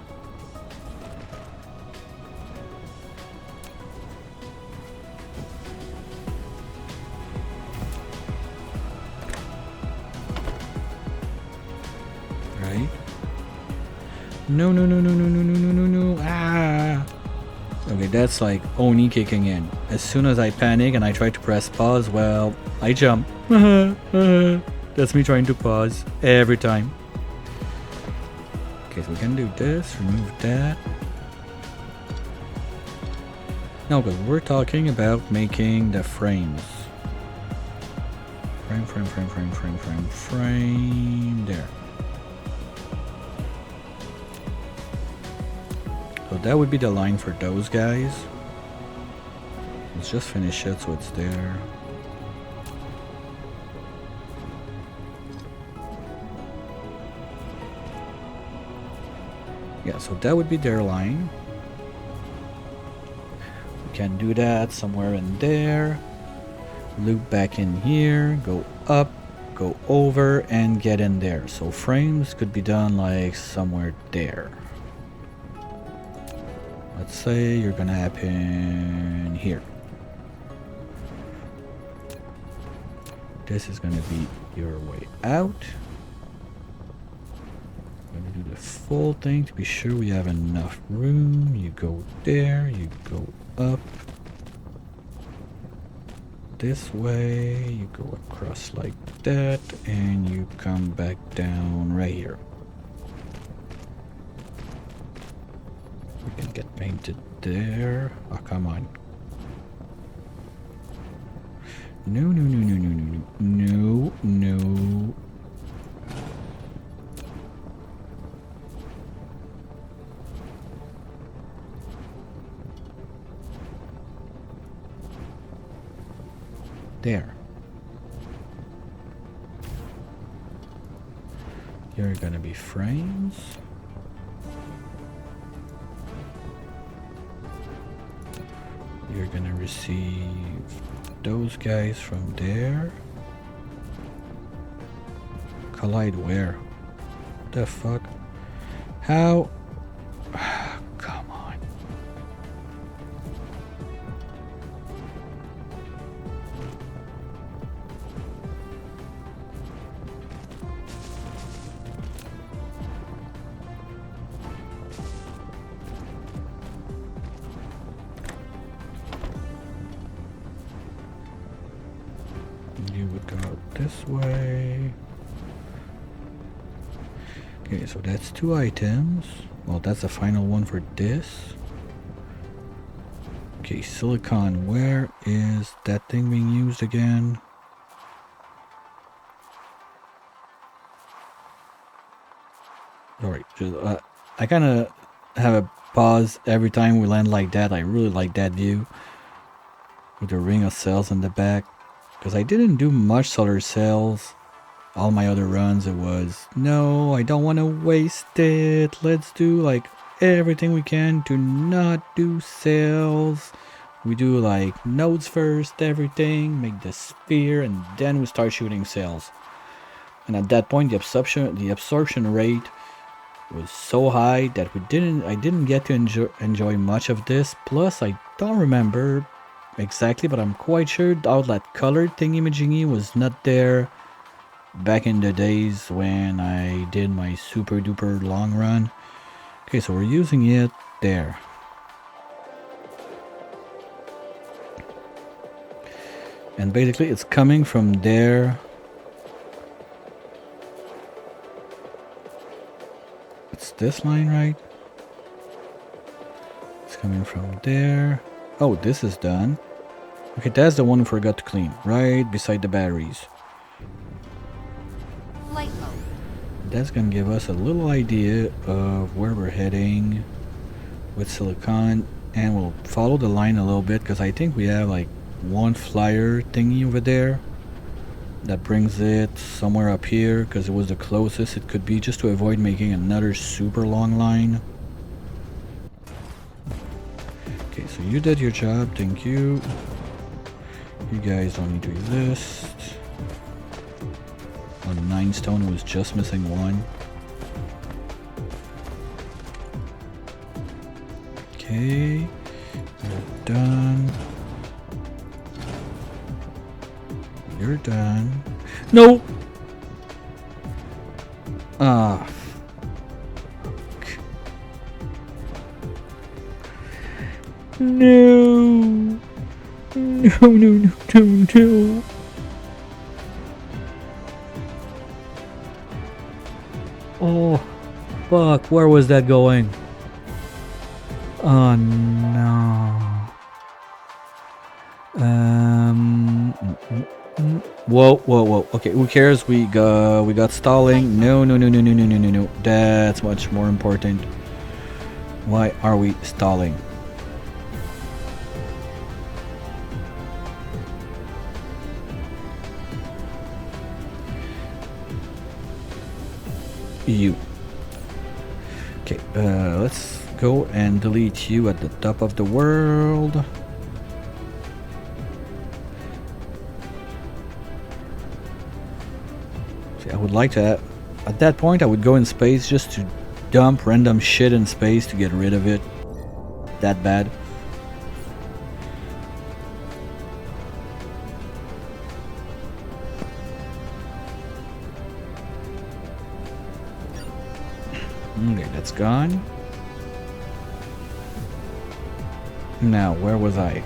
Right? No, no, no, no, no, no, no, no, no, no. Ah! Okay, that's like Oni kicking in. As soon as I panic and I try to press pause, well, I jump. That's me trying to pause every time. Okay, so we can do this, remove that. No, but we're talking about making the frames. Frame, there. So that would be the line for those guys. Let's just finish it so it's there. Yeah, so that would be their line. We can do that somewhere in there. Loop back in here, go up, go over, and get in there. So frames could be done like somewhere there. Let's say you're gonna happen here. This is gonna be your way out. I'm gonna do the full thing to be sure we have enough room. You go there, you go up. This way, you go across like that, and you come back down right here. We can get painted there. Oh, come on. No, no, no, no, no, no, no, no, no. There. You're gonna be frames. You're gonna receive those guys from there. Collide where? What the fuck? How? Come on. You would go out this way. Okay, so that's 2 items. Well, that's the final one for this. Okay, silicon, where is that thing being used again? Alright, I kind of have a pause every time we land like that. I really like that view with the ring of cells in the back, because I didn't do much solar cells. All my other runs, it was, no, I don't want to waste it. Let's do like everything we can to not do cells. We do like nodes first, everything, make the sphere, and then we start shooting cells. And at that point, the absorption rate was so high that I didn't get to enjoy much of this. Plus, I don't remember exactly, but I'm quite sure all that color thingy-majingy was not there back in the days when I did my super duper long run. Okay, so we're using it there. And basically it's coming from there. It's this line, right? It's coming from there. Oh, this is done. Okay, that's the one we forgot to clean, right beside the batteries. Flight mode. That's gonna give us a little idea of where we're heading with silicon, and we'll follow the line a little bit because I think we have like one flyer thingy over there that brings it somewhere up here because it was the closest it could be, just to avoid making another super long line. Okay, so you did your job, thank you. You guys don't need to exist. On 9 stone, it was just missing 1. Okay, you're done. You're done. No! Ah. Fuck. No! No, no, no, no, no. Oh, fuck, where was that going? Oh, no. Whoa, whoa, whoa. Okay, who cares? We got stalling. No, no, no, no, no, no, no, no, no. That's much more important. Why are we stalling? You. Okay, let's go and delete you at the top of the world. I would like to. At that point, I would go in space just to dump random shit in space to get rid of it. That bad. Okay, that's gone. Now, where was I?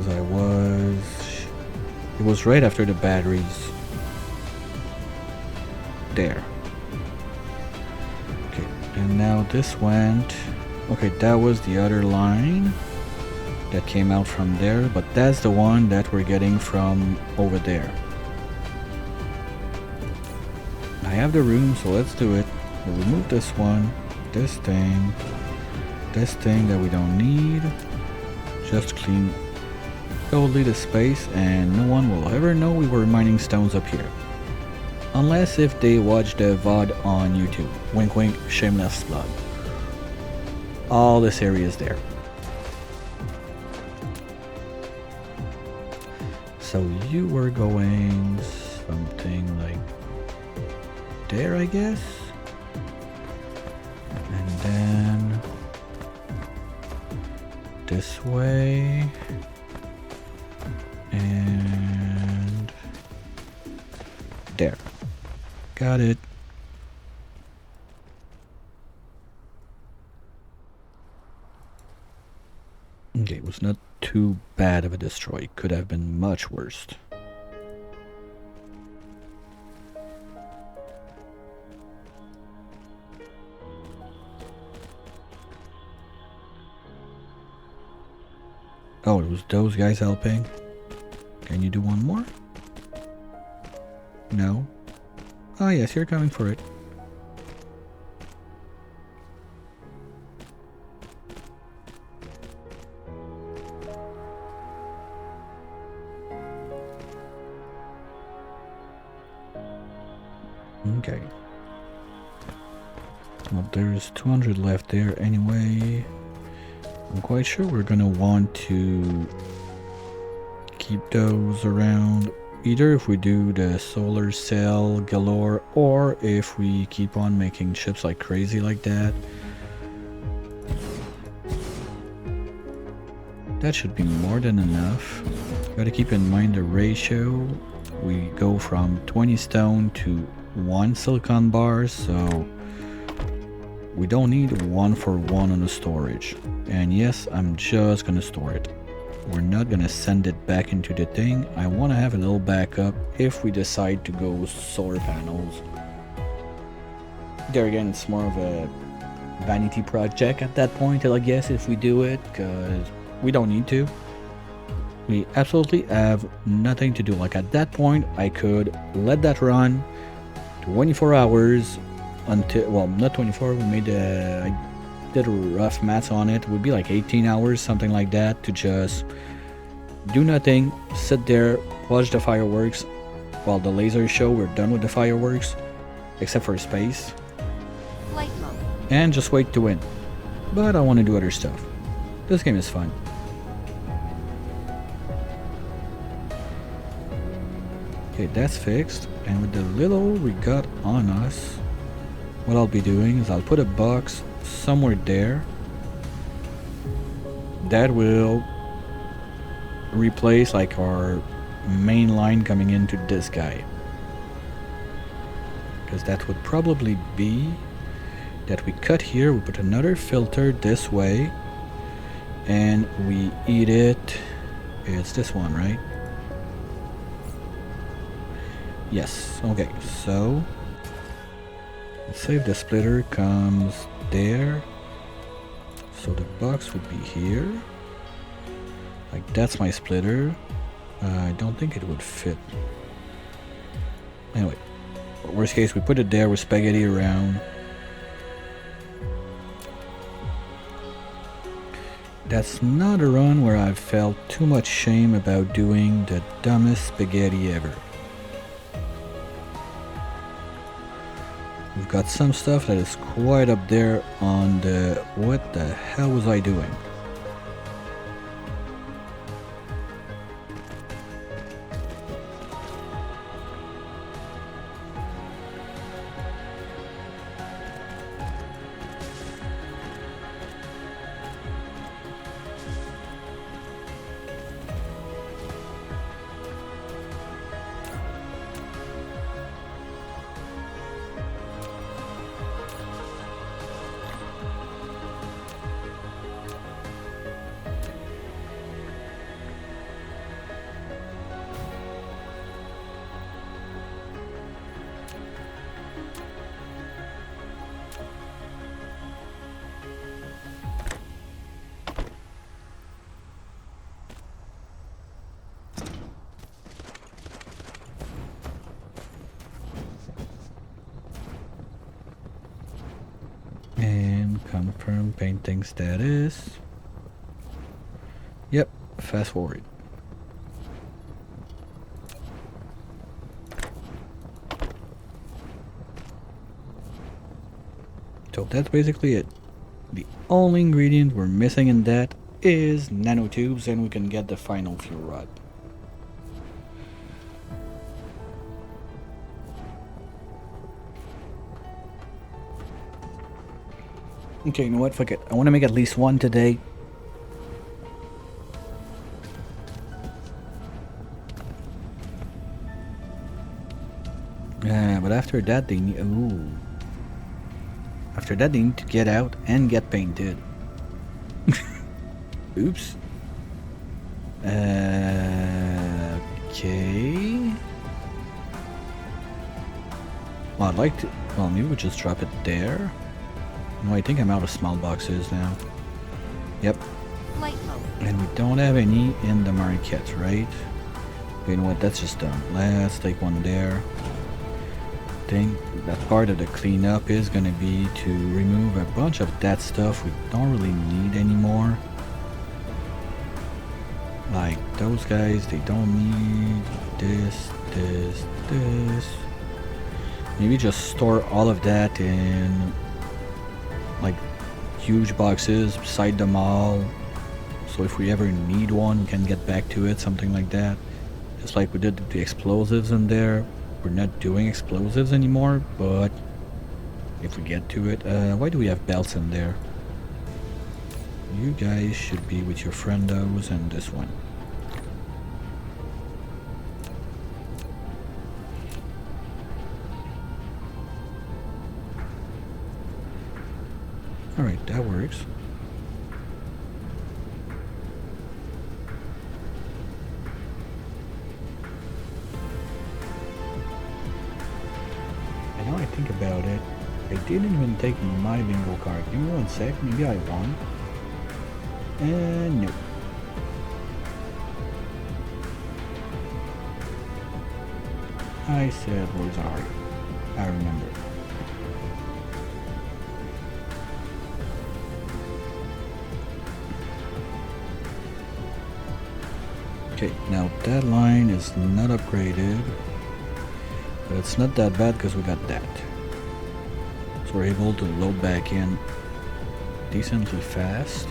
I was. It was right after the batteries. There. Okay, and now this went. Okay, that was the other line that came out from there, but that's the one that we're getting from over there. I have the room, so let's do it. We'll remove this one, this thing that we don't need. Just clean totally the space, and no one will ever know we were mining stones up here. Unless if they watch the VOD on YouTube. Wink wink, shameless plug. All this area is there. So you were going something like there, I guess? And then this way. And there. Got it. Okay, it was not too bad of a destroy. Could have been much worse. Oh, it was those guys helping. Can you do one more? No? Oh yes, you're coming for it. Okay. Well, there's 200 left there anyway. I'm quite sure we're gonna want to keep those around, either if we do the solar cell galore or if we keep on making chips like crazy like that. That should be more than enough. Gotta keep in mind the ratio. We go from 20 stone to 1 silicon bar, so we don't need 1-for-1 on the storage. And yes, I'm just gonna store it. We're not gonna send it back into the thing. I want to have a little backup if we decide to go solar panels. There again, it's more of a vanity project at that point, I guess, if we do it, because we don't need to. We absolutely have nothing to do. Like at that point, I could let that run 24 hours until, well, not 24, we made I did rough maths on it. It would be like 18 hours, something like that, to just do nothing, sit there, watch the fireworks while the laser show. We're done with the fireworks, except for space, Flight mode. and just wait to win. But I want to do other stuff. This game is fun. Okay, that's fixed, and with the little we got on us, what I'll be doing is I'll put a box somewhere there that will replace like our main line coming into this guy, because that would probably be that we cut here, we put another filter this way, and we eat it. It's this one, right? Yes. Okay, so let's say if the splitter comes there, so the box would be here. Like that's my splitter. I don't think it would fit. Anyway, worst case, we put it there with spaghetti around. That's not a run where I've felt too much shame about doing the dumbest spaghetti ever. We've got some stuff that is quite up there on the... What the hell was I doing? And confirm painting status. Yep, fast forward. So that's basically it. The only ingredient we're missing in that is nanotubes, and we can get the final fuel rod. Okay, you know what? Fuck it. I want to make at least one today. But after that they need... Ooh. After that they need to get out and get painted. Oops. Okay. Well, I'd like to... Well, maybe we'll just drop it there. No, I think I'm out of small boxes now. Yep. Flight mode. And we don't have any in the market, right? You know what? That's just done. Let's take one there. I think that part of the cleanup is gonna be to remove a bunch of that stuff we don't really need anymore. Like those guys, they don't need this. Maybe just store all of that in like huge boxes beside the mall, so if we ever need one we can get back to it, something like that. Just like we did the explosives in there. We're not doing explosives anymore, but if we get to it, why do we have belts in there? You guys should be with your friendos and this one. Alright, that works. And now I think about it, I didn't even take my bingo card. Give me 1 sec, maybe I won. And no. I said Rosario. I remember. Okay, now that line is not upgraded, but it's not that bad because we got that. So we're able to load back in decently fast.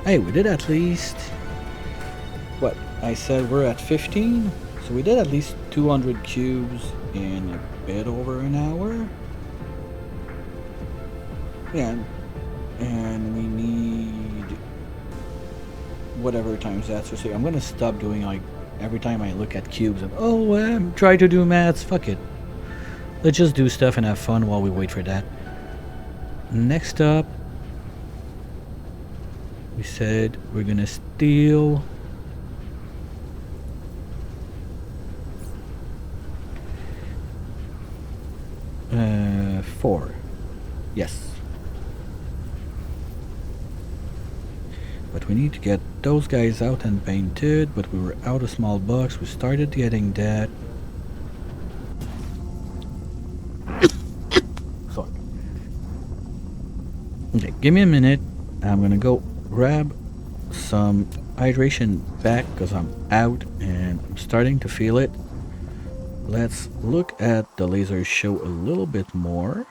Hey, we did at least... What? I said we're at 15? So we did at least 200 cubes in a bit over an hour. Yeah, and we need whatever times that. So see, I'm gonna stop doing like every time I look at cubes and try to do maths. Fuck it. Let's just do stuff and have fun while we wait for that. Next up, we said we're gonna steal four. Yes. But we need to get those guys out and painted, but we were out of small box. We started getting that. Sorry. Okay, give me a minute. I'm gonna go grab some hydration back because I'm out and I'm starting to feel it. Let's look at the laser show a little bit more.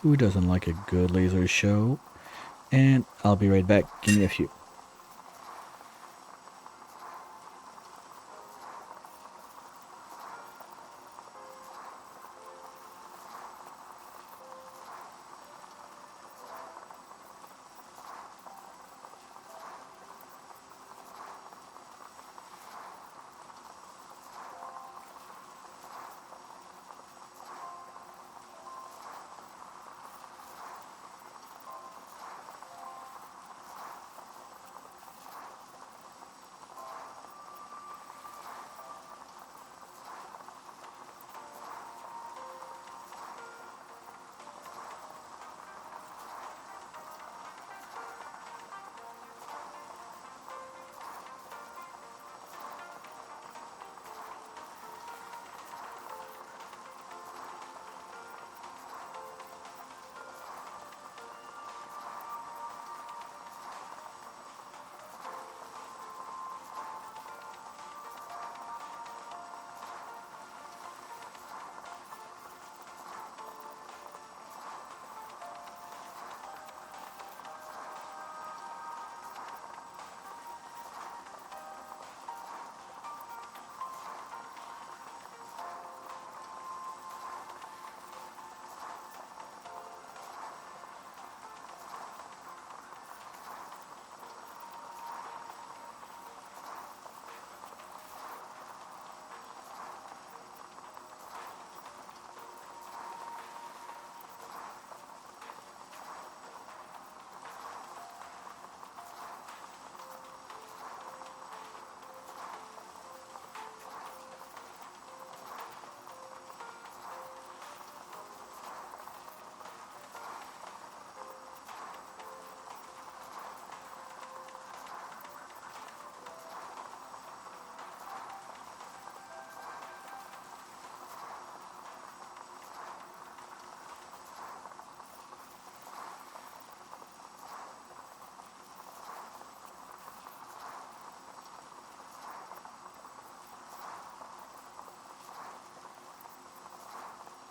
Who doesn't like a good laser show? And I'll be right back. Give me a few.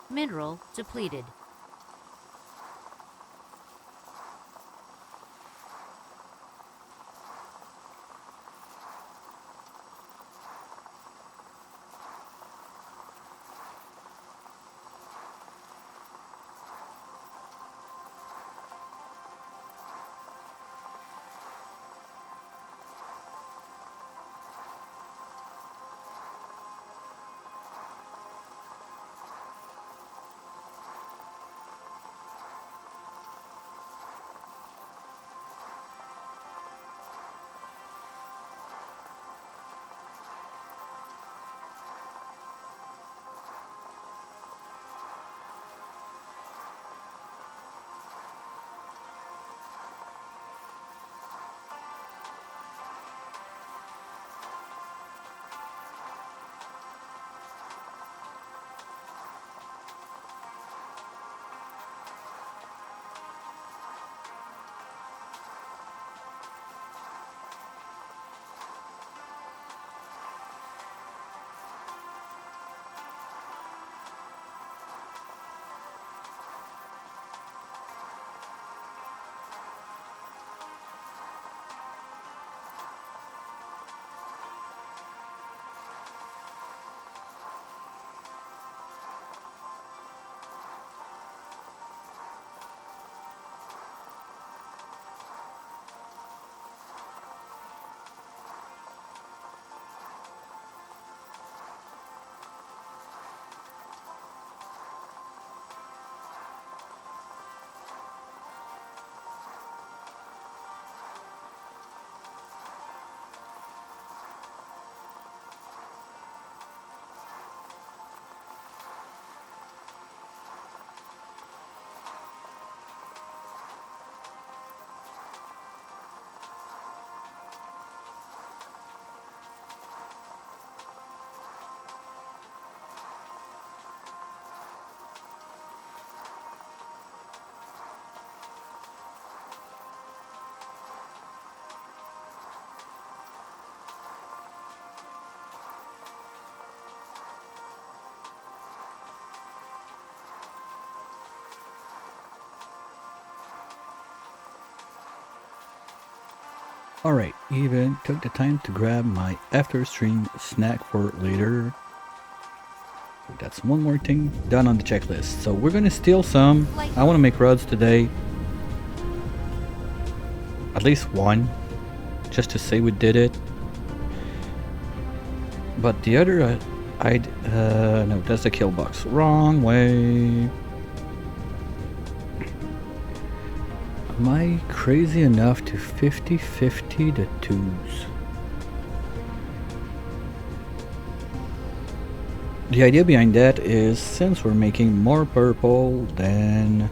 Mineral depleted. Alright, even took the time to grab my after stream snack for later. That's one more thing done on the checklist. So we're gonna steal some. I want to make rods today. At least one. Just to say we did it. But the other, no, that's the kill box. Wrong way. Am I crazy enough to 50-50 the tubes? The idea behind that is, since we're making more purple than...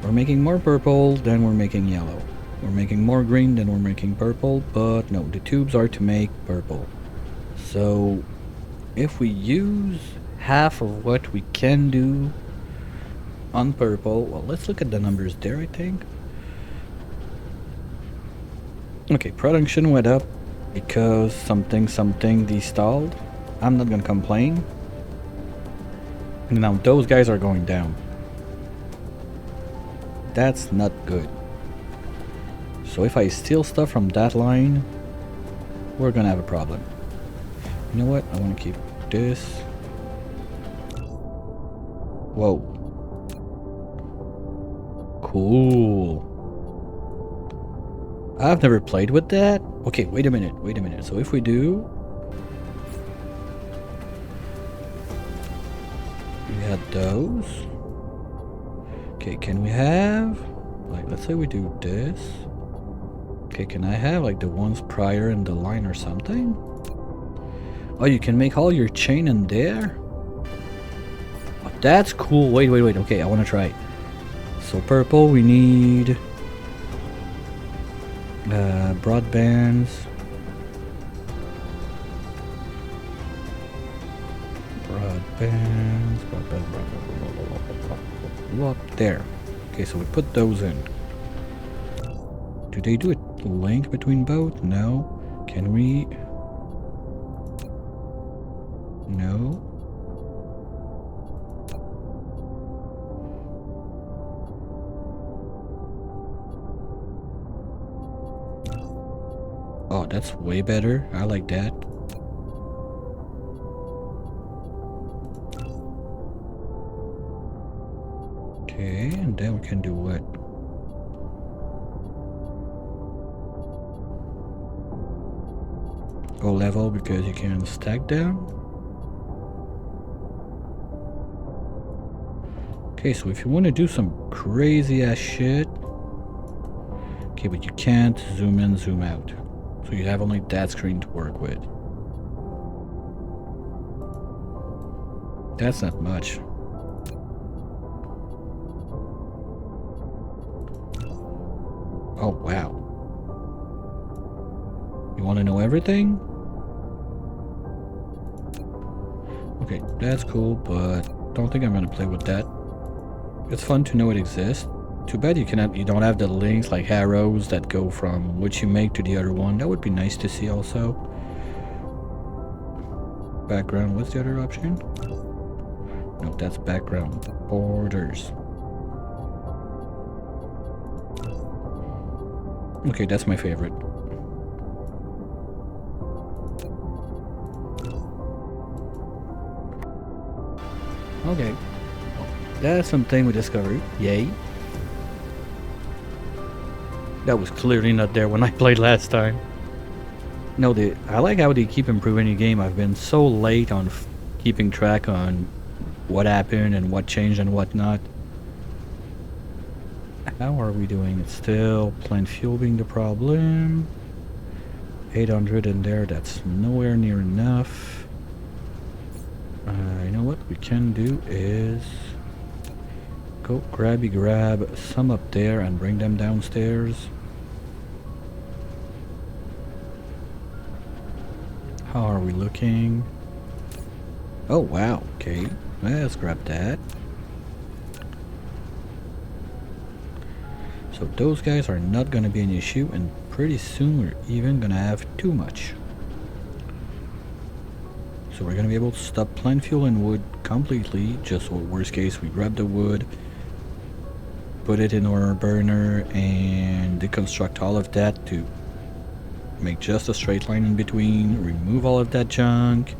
We're making more purple than we're making yellow. We're making more green than we're making purple, but no, the tubes are to make purple. So, if we use half of what we can do on purple, well, let's look at the numbers there, I think. Okay, production went up because something destalled. I'm not gonna complain. And now those guys are going down. That's not good. So if I steal stuff from that line, we're gonna have a problem. You know what? I want to keep this. Whoa. Cool. I've never played with that. Okay, wait a minute. So if we do... We had those. Okay, can we have... Like, let's say we do this. Okay, can I have like the ones prior in the line or something? Oh, you can make all your chain in there? Oh, that's cool. Wait. Okay, I want to try it. So purple, we need... broadbands. Broadbands. There. Okay, so we put those in. Do they do a link between both? No. Can we? No. Oh, that's way better. I like that. Okay, and then we can do what? Go level because you can stack down. Okay, so if you want to do some crazy ass shit. Okay, but you can't zoom in, zoom out. So you have only that screen to work with. That's not much. Oh, wow. You want to know everything? Okay, that's cool, but don't think I'm going to play with that. It's fun to know it exists. Too bad you don't have the links like arrows that go from what you make to the other one. That would be nice to see also. Background, what's the other option? No, that's background. Borders. Okay, that's my favorite. Okay. That's something we discovered. Yay. That was clearly not there when I played last time. No, I like how they keep improving the game. I've been so late on keeping track on what happened and what changed and what not. How are we doing? It's still plant fuel being the problem. 800 in there, that's nowhere near enough. You know what we can do is go grab some up there and bring them downstairs. How are we looking? Oh wow, okay, let's grab that. So those guys are not gonna be an issue, and pretty soon we're even gonna have too much. So we're gonna be able to stop plant fuel and wood completely. Just worst case, we grab the wood, put it in our burner and deconstruct all of that to make just a straight line in between, remove all of that junk.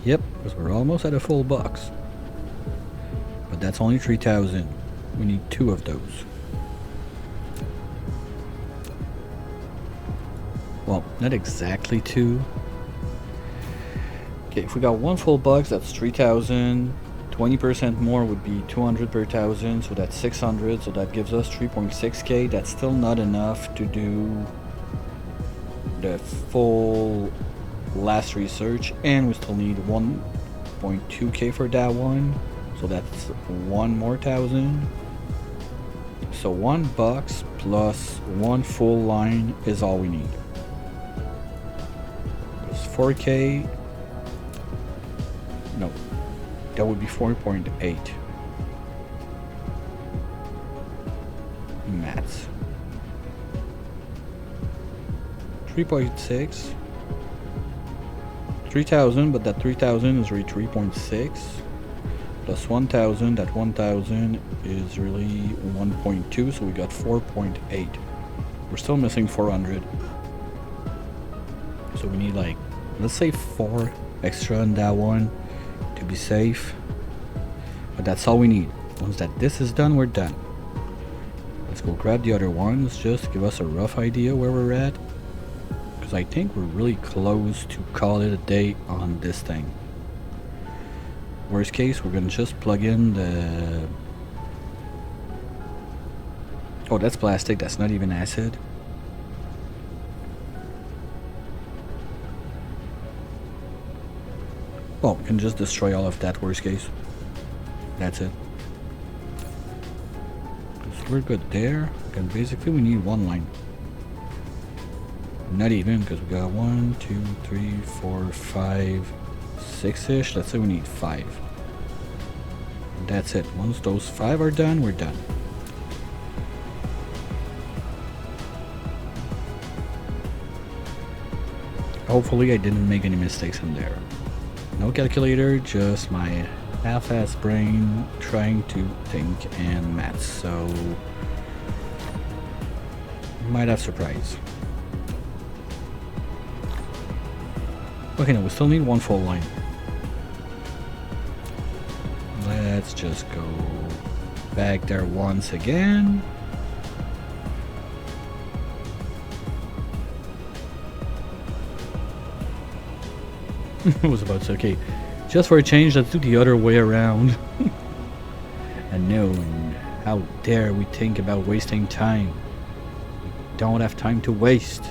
Yep, because we're almost at a full box. But that's only 3,000. We need 2 of those. Well, not exactly 2. Okay, if we got 1 full box, that's 3,000. 20% more would be 200 per thousand, so that's 600. So that gives us 3.6k. That's still not enough to do the full last research, and we still need 1.2k for that one. So that's 1 more thousand. So 1 box plus 1 full line is all we need. It's 4k. No, that would be 4.8. Maths. 3.6. 3,000, but that 3,000 is really 3.6. Plus 1,000, that 1,000 is really 1.2, so we got 4.8. We're still missing 400. So we need, like, let's say 4 extra on that one to be safe. But that's all we need. Once that this is done, we're done. Let's go grab the other ones, just to give us a rough idea where we're at. Because I think we're really close to call it a day on this thing. Worst case, we're gonna just plug in the... Oh, that's plastic, that's not even acid. Well, we can just destroy all of that, worst case. That's it. So we're good there. And basically we need 1 line. Not even, because we got 1, 2, 3, 4, 5, 6-ish. Let's say we need 5. And that's it. Once those 5 are done, we're done. Hopefully I didn't make any mistakes in there. No calculator, just my half-ass brain trying to think and math, so might have surprise. Okay, no, we still need 1 full line. Let's just go back there once again. I was about to say, okay, just for a change, let's do the other way around. And no, and how dare we think about wasting time. We don't have time to waste.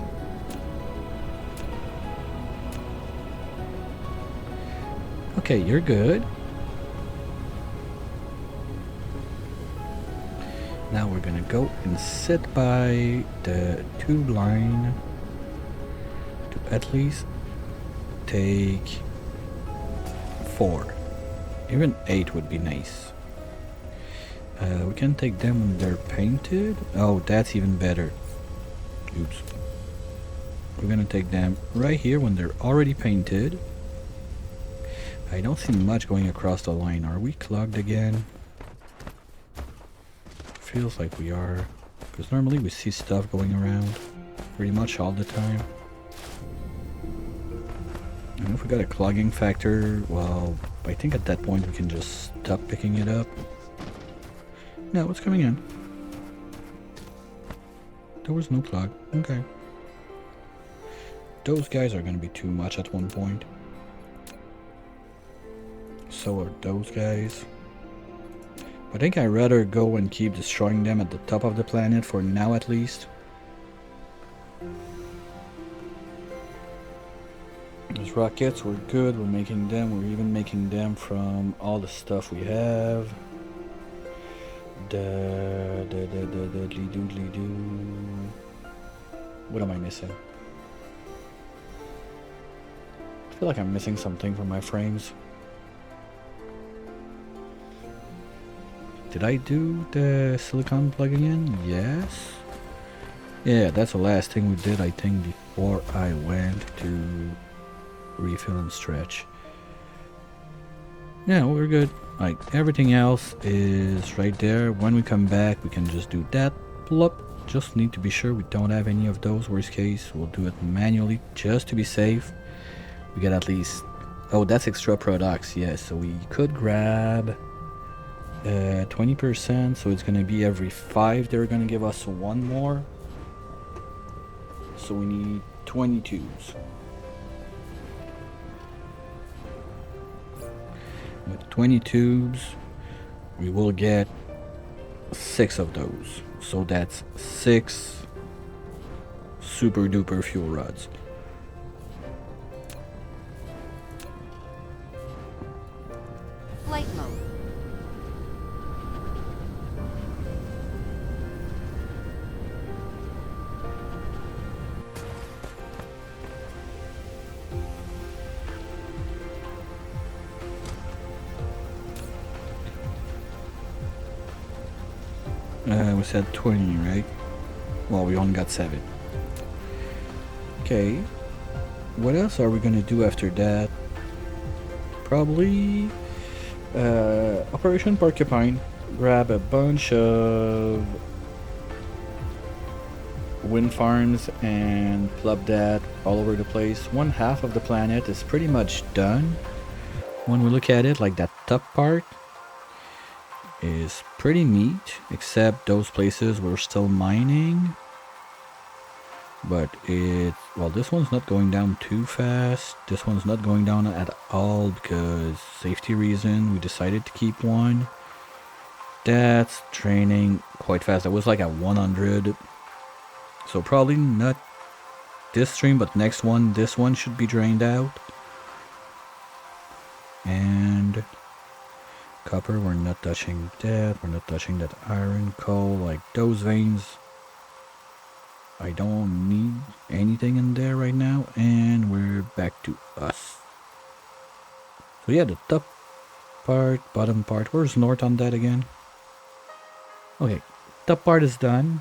Okay, you're good. Now we're gonna go and sit by the tube line to at least take 4. Even 8 would be nice. We can take them when they're painted. Oh, that's even better. Oops. We're gonna take them right here when they're already painted. I don't see much going across the line. Are we clogged again? Feels like we are. Because normally we see stuff going around pretty much all the time. And if we got a clogging factor, well, I think at that point we can just stop picking it up. No, it's coming in. There was no clog. Okay. Those guys are going to be too much at one point. So are those guys. I think I'd rather go and keep destroying them at the top of the planet for now at least. Those rockets, we're good, we're making them, we're even making them from all the stuff we have. What am I missing? I feel like I'm missing something from my frames. Did I do the silicon plugging in? Yes. Yeah, that's the last thing we did, I think, before I went to refill and stretch. Yeah, we're good. Like, everything else is right there. When we come back, we can just do that. Pull up. Just need to be sure we don't have any of those. Worst case, we'll do it manually just to be safe. We get at least... Oh, that's extra products. Yeah, so we could grab 20%. So it's going to be every 5. They're going to give us 1 more. So we need 20 tubes. With 20 tubes, we will get 6 of those. So that's 6 super duper fuel rods. Flight mode. We said 20, right? Well, we only got 7. Okay. What else are we gonna do after that? Probably Operation Porcupine. Grab a bunch of wind farms and plug that all over the place. 1/2 of the planet is pretty much done. When we look at it, like that top part is pretty neat, except those places we're still mining. But well, this one's not going down too fast. This one's not going down at all because safety reason we decided to keep one. That's draining quite fast. That was like at 100. So probably not this stream, but next one, this one should be drained out. And copper, we're not touching that. We're not touching that iron, coal, like those veins. I don't need anything in there right now. And we're back to us. So yeah, the top part, bottom part. Where's north on that again? Okay, top part is done.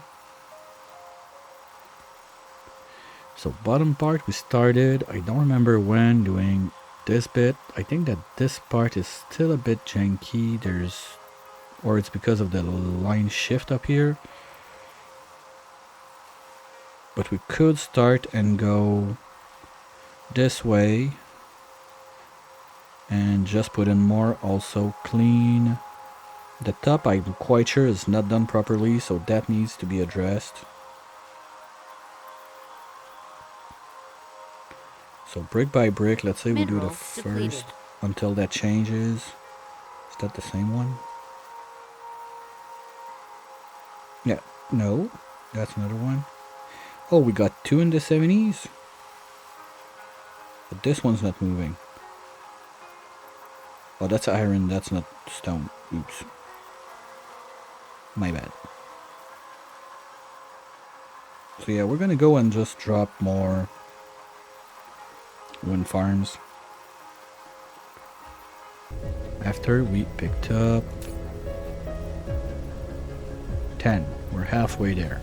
So bottom part we started, I don't remember when, doing this bit. I think that this part is still a bit janky. Or it's because of the line shift up here. But we could start and go this way. And just put in more, also clean. The top I'm quite sure is not done properly, so that needs to be addressed. So brick by brick, let's say we do the first until that changes. Is that the same one? Yeah, no, that's another one. Oh, we got 2 in the 70s. But this one's not moving. Oh, that's iron, that's not stone. Oops. My bad. So yeah, we're gonna go and just drop more wind farms after we picked up 10. We're halfway there.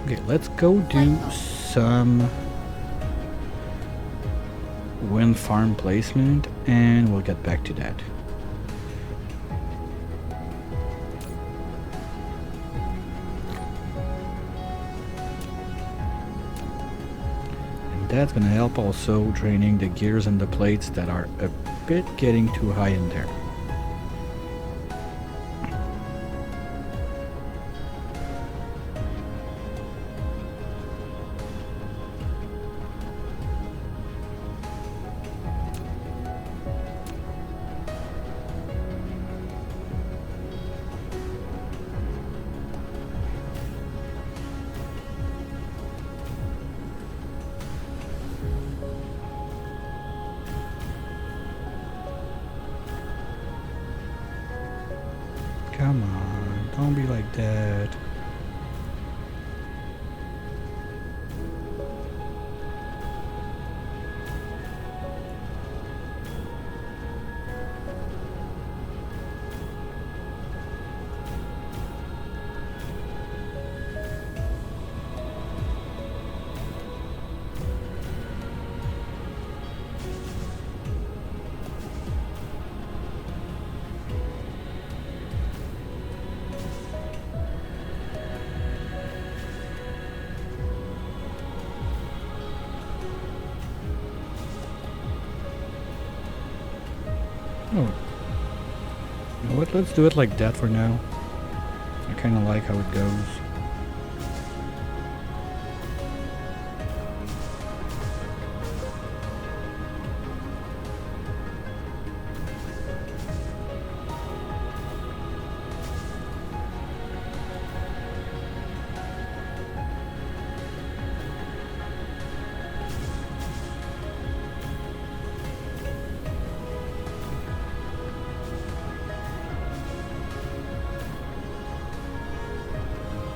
Okay, let's go do some wind farm placement and we'll get back to that. That's going to help also draining the gears and the plates that are a bit getting too high in there. Come on, don't be like that. Oh, you know what? Let's do it like that for now. I kind of like how it goes.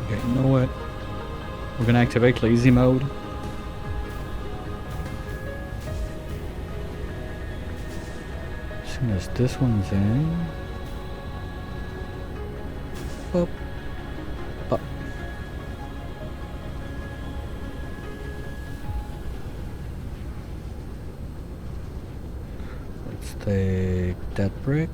Okay, you know what? We're gonna activate lazy mode. As soon as this one's in. Up. Up. Let's take that brick.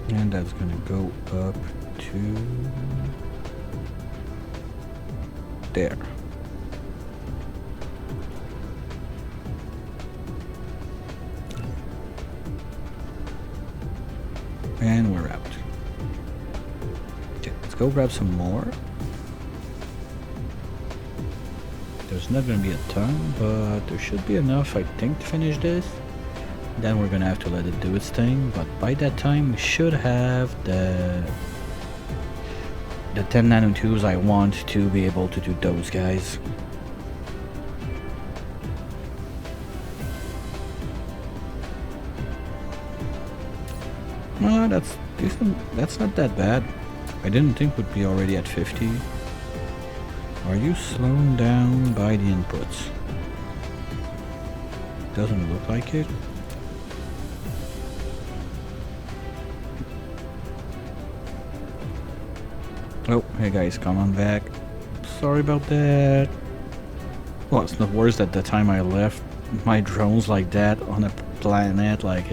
And that's gonna go up to there. And we're out. Okay, let's go grab some more. There's not gonna be a ton, but there should be enough, I think, to finish this. Then we're gonna have to let it do its thing, but by that time we should have the 10 nanotubes I want to be able to do those guys. No, that's decent. That's not that bad. I didn't think we'd be already at 50. Are you slowing down by the inputs? Doesn't look like it. Oh, hey guys, come on back. Sorry about that. Well, it's not worse that the time I left my drones like that on a planet, like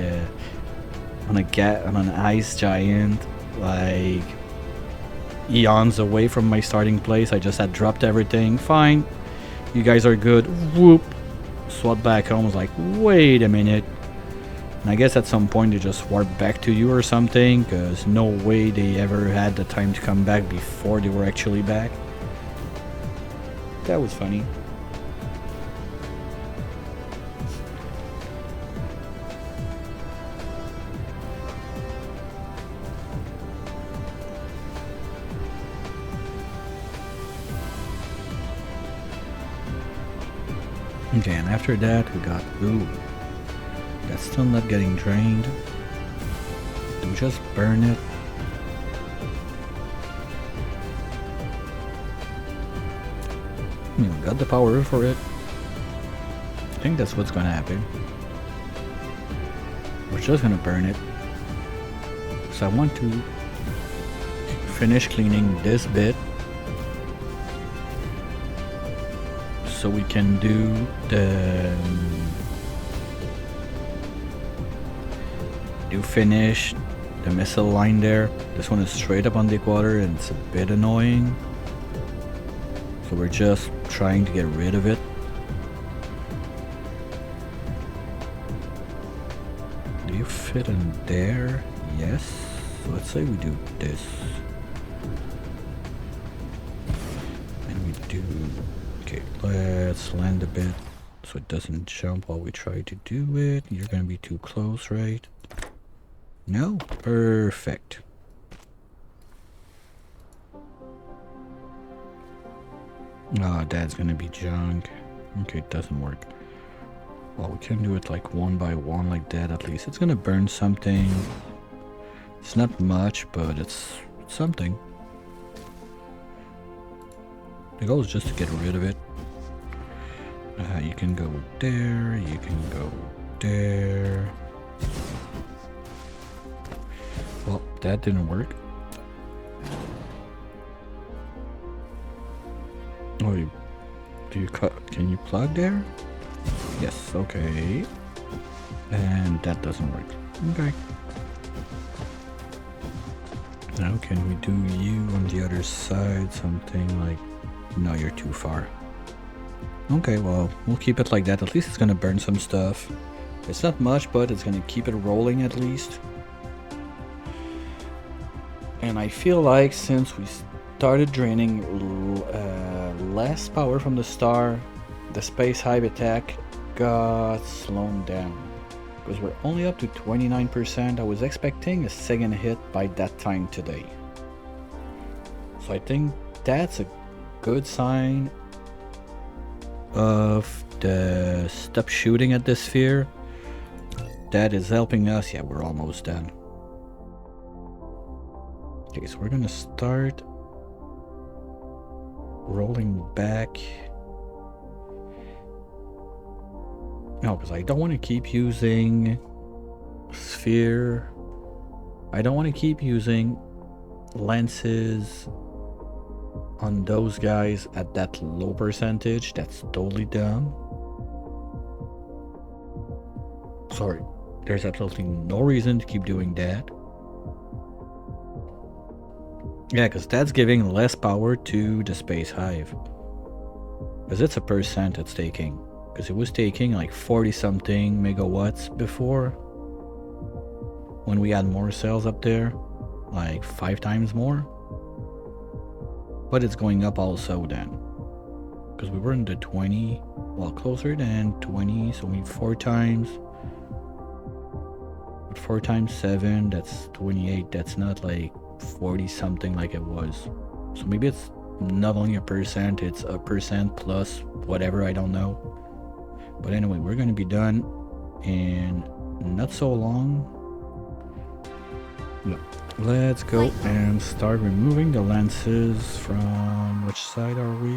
on an ice giant, like eons away from my starting place. I just had dropped everything. Fine, you guys are good. Whoop. Swat back home. I was like, wait a minute. And I guess at some point they just warped back to you or something, because no way they ever had the time to come back before they were actually back. That was funny. Okay, and after that we got, ooh, that's still not getting drained. Do just burn it. We got the power for it. I think that's what's gonna happen. We're just gonna burn it. So I want to finish cleaning this bit, so we can do the finish the missile line there. This one is straight up on the equator and it's a bit annoying, so we're just trying to get rid of it. Do you fit in there? Yes. So let's say we do this, and we do, okay, let's land a bit so it doesn't jump while we try to do it. You're gonna be too close, right? No? Perfect. Oh, that's gonna be junk. Okay, it doesn't work. Well, we can do it like one by one like that at least. It's gonna burn something. It's not much, but it's something. The goal is just to get rid of it. You can go there, you can go there. Well, that didn't work. Oh, Do you cut? Can you plug there? Yes, okay. And that doesn't work. Okay. Now can we do you on the other side? Something like... No, you're too far. Okay, well, we'll keep it like that. At least it's gonna burn some stuff. It's not much, but it's gonna keep it rolling at least. And I feel like since we started draining less power from the star, the space hive attack got slowed down. Because we're only up to 29%. I was expecting a second hit by that time today. So I think that's a good sign of the stop shooting at the sphere. That is helping us. Yeah, we're almost done. Okay, so we're gonna start rolling back. No, because I don't want to keep using sphere. I don't want to keep using lenses on those guys at that low percentage. That's totally dumb. Sorry, there's absolutely no reason to keep doing that. Yeah, because that's giving less power to the space hive. Because it's a percent it's taking. Because it was taking like 40 something megawatts before. When we had more cells up there. Like 5 times more. But it's going up also then. Because we were in the 20. Well, closer than 20. So we 4 times. But 4 times 7, that's 28. That's not like 40 something like it was. So maybe it's not only a percent, it's a percent plus whatever, I don't know. But anyway, we're gonna be done in not so long. No. Let's go and start removing the lenses from... Which side are we?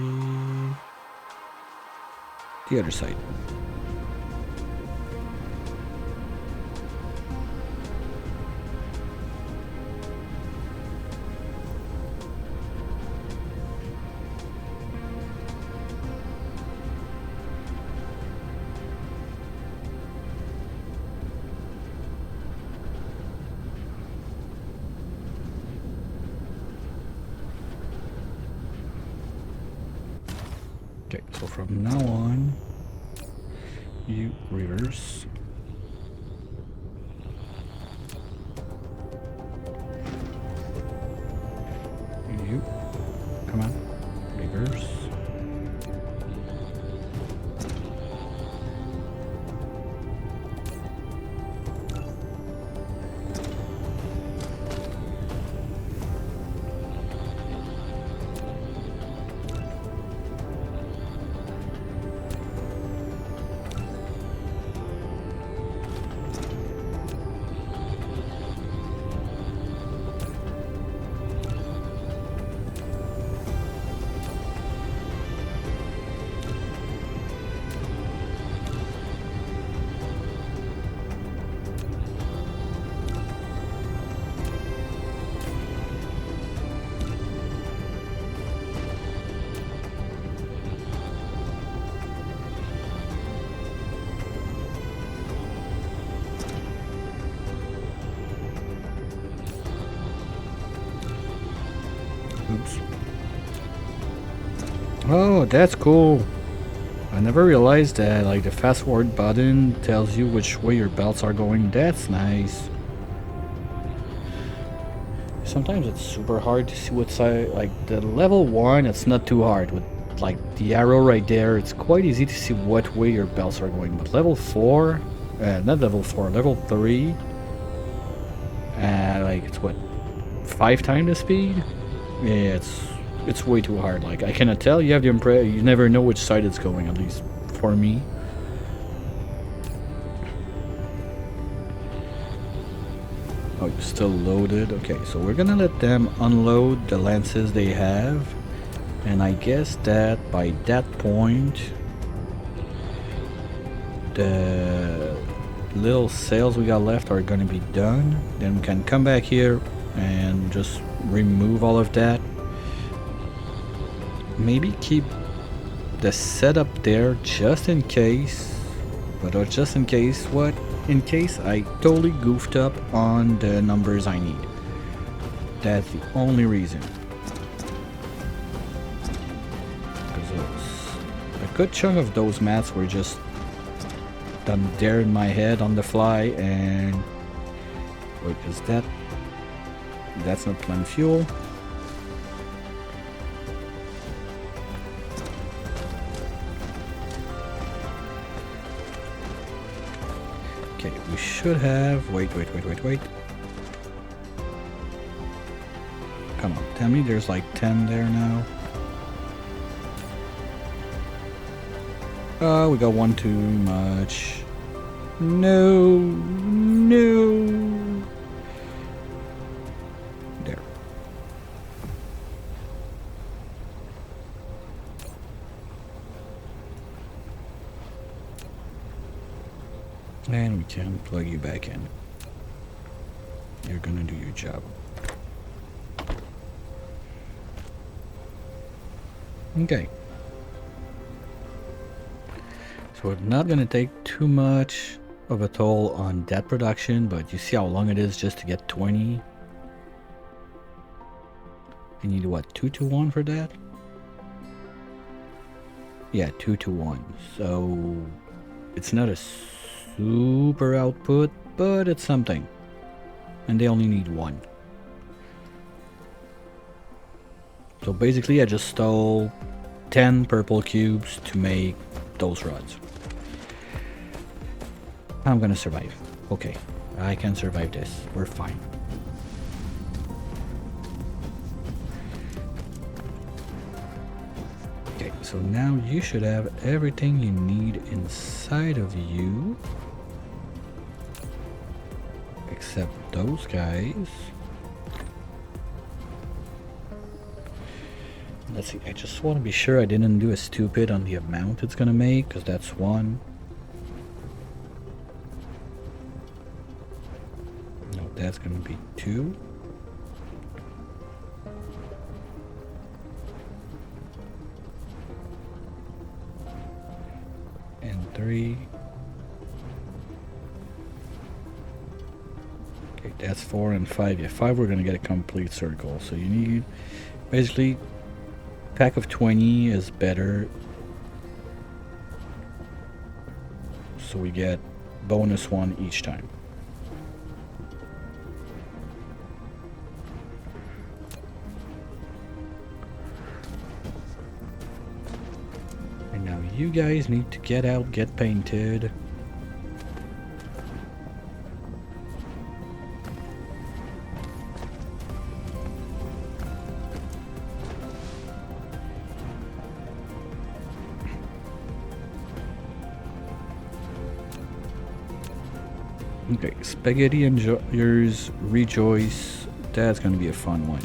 The other side. Okay, so from now on, you reverse. You, come on, reverse. Oops. Oh, that's cool. I never realized that like the fast forward button tells you which way your belts are going. That's nice. Sometimes it's super hard to see what side, like the level 1 it's not too hard with like the arrow right there. It's quite easy to see what way your belts are going, but level 4, not level 4, level 3, like it's what, 5 times the speed? Yeah, it's way too hard. Like I cannot tell. You have the impression you never know which side it's going. At least for me. Oh, you're still loaded. Okay, so we're gonna let them unload the lances they have, and I guess that by that point, the little sails we got left are gonna be done. Then we can come back here and just remove all of that. Maybe keep the setup there just in case. But just in case what? In case I totally goofed up on the numbers I need. That's the only reason. Because a good chunk of those maths were just done there in my head on the fly. And wait, is that's not plant fuel? Okay, we should have... Wait. Come on, tell me there's like 10 there now. Oh, we got one too much. No. There. And we can plug you back in. You're gonna do your job. Okay. So we're not gonna take too much of a toll on that production, but you see how long it is just to get 20? You need what, 2 to 1 for that? Yeah, 2 to 1. So it's not a super output, but it's something. And they only need 1. So basically I just stole 10 purple cubes to make those rods. I'm gonna survive. Okay, I can survive this. We're fine. Okay, so now you should have everything you need inside of you. Except those guys. Let's see, I just want to be sure I didn't do a stupid on the amount it's gonna make, because that's 1. No, that's gonna be 2. And 3. Okay, that's 4 and 5. Yeah, 5 we're gonna get a complete circle. So you need basically pack of 20 is better, so we get bonus 1 each time. And now you guys need to get out, get painted. Okay, Spaghetti Enjoyers Rejoice. That's gonna be a fun one.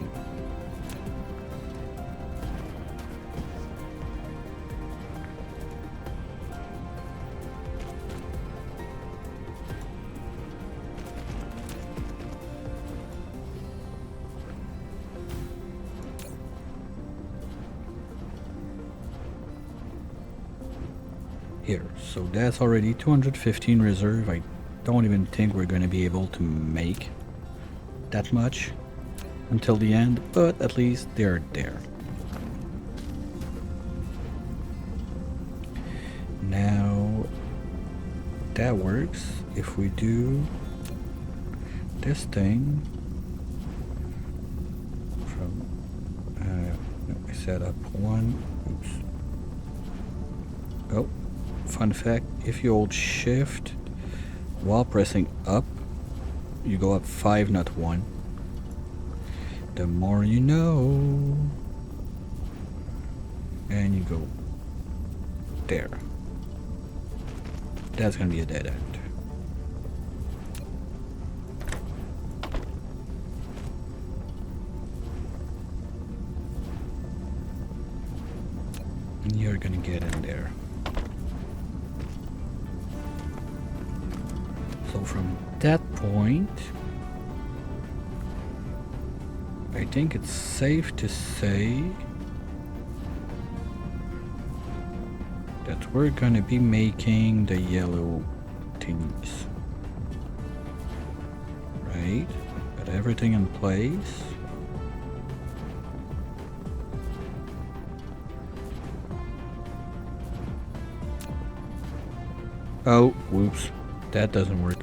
Here, so that's already 215 reserve. I don't even think we're going to be able to make that much until the end, but at least they're there. Now that works. If we do this thing from no, I set up 1. Oops. Oh, fun fact, if you hold shift while pressing up, you go up 5, not 1. The more you know. And you go there. That's gonna be a dead end. And you're gonna get in there. So from that point, I think it's safe to say that we're gonna be making the yellow thingies. Right? Got everything in place. Oh, whoops. That doesn't work.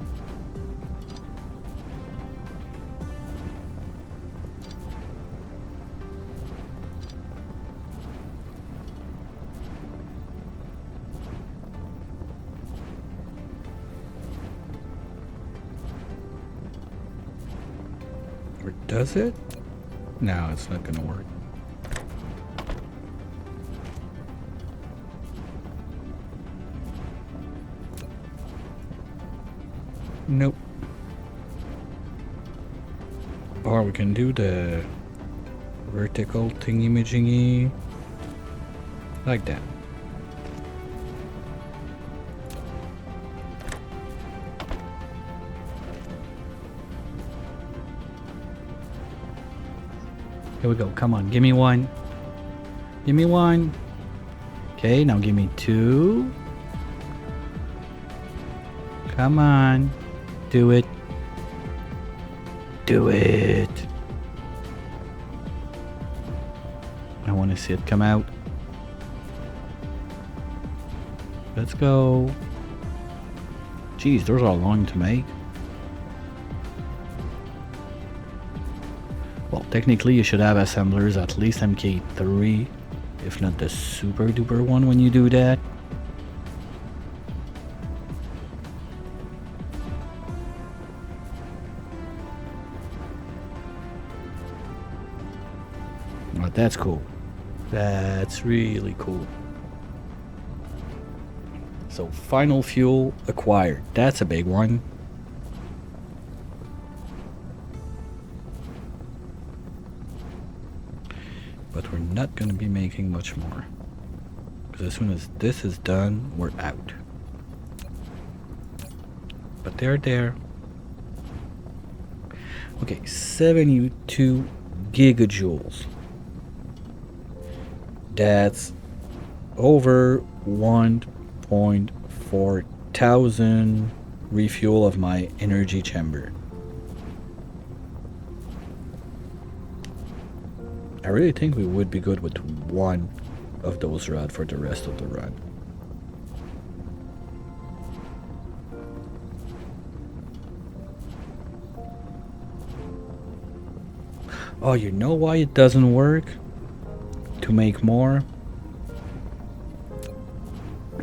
Or does it? No, it's not gonna work. Nope. Or we can do the vertical thingy-majingy like that. Here we go. Come on, give me one. Give me one. Okay, now give me two. Come on. Do it. Do it. I want to see it come out. Let's go. Jeez, those are long to make. Well, technically you should have assemblers at least MK3, if not the super duper one when you do that. Oh, that's cool. That's really cool. So final fuel acquired. That's a big one. But we're not going to be making much more. Because as soon as this is done, we're out. But they're there. Okay, 72 gigajoules. That's over 1.4 thousand refuel of my energy chamber. I really think we would be good with one of those rods for the rest of the run. Oh, you know why it doesn't work? To make more?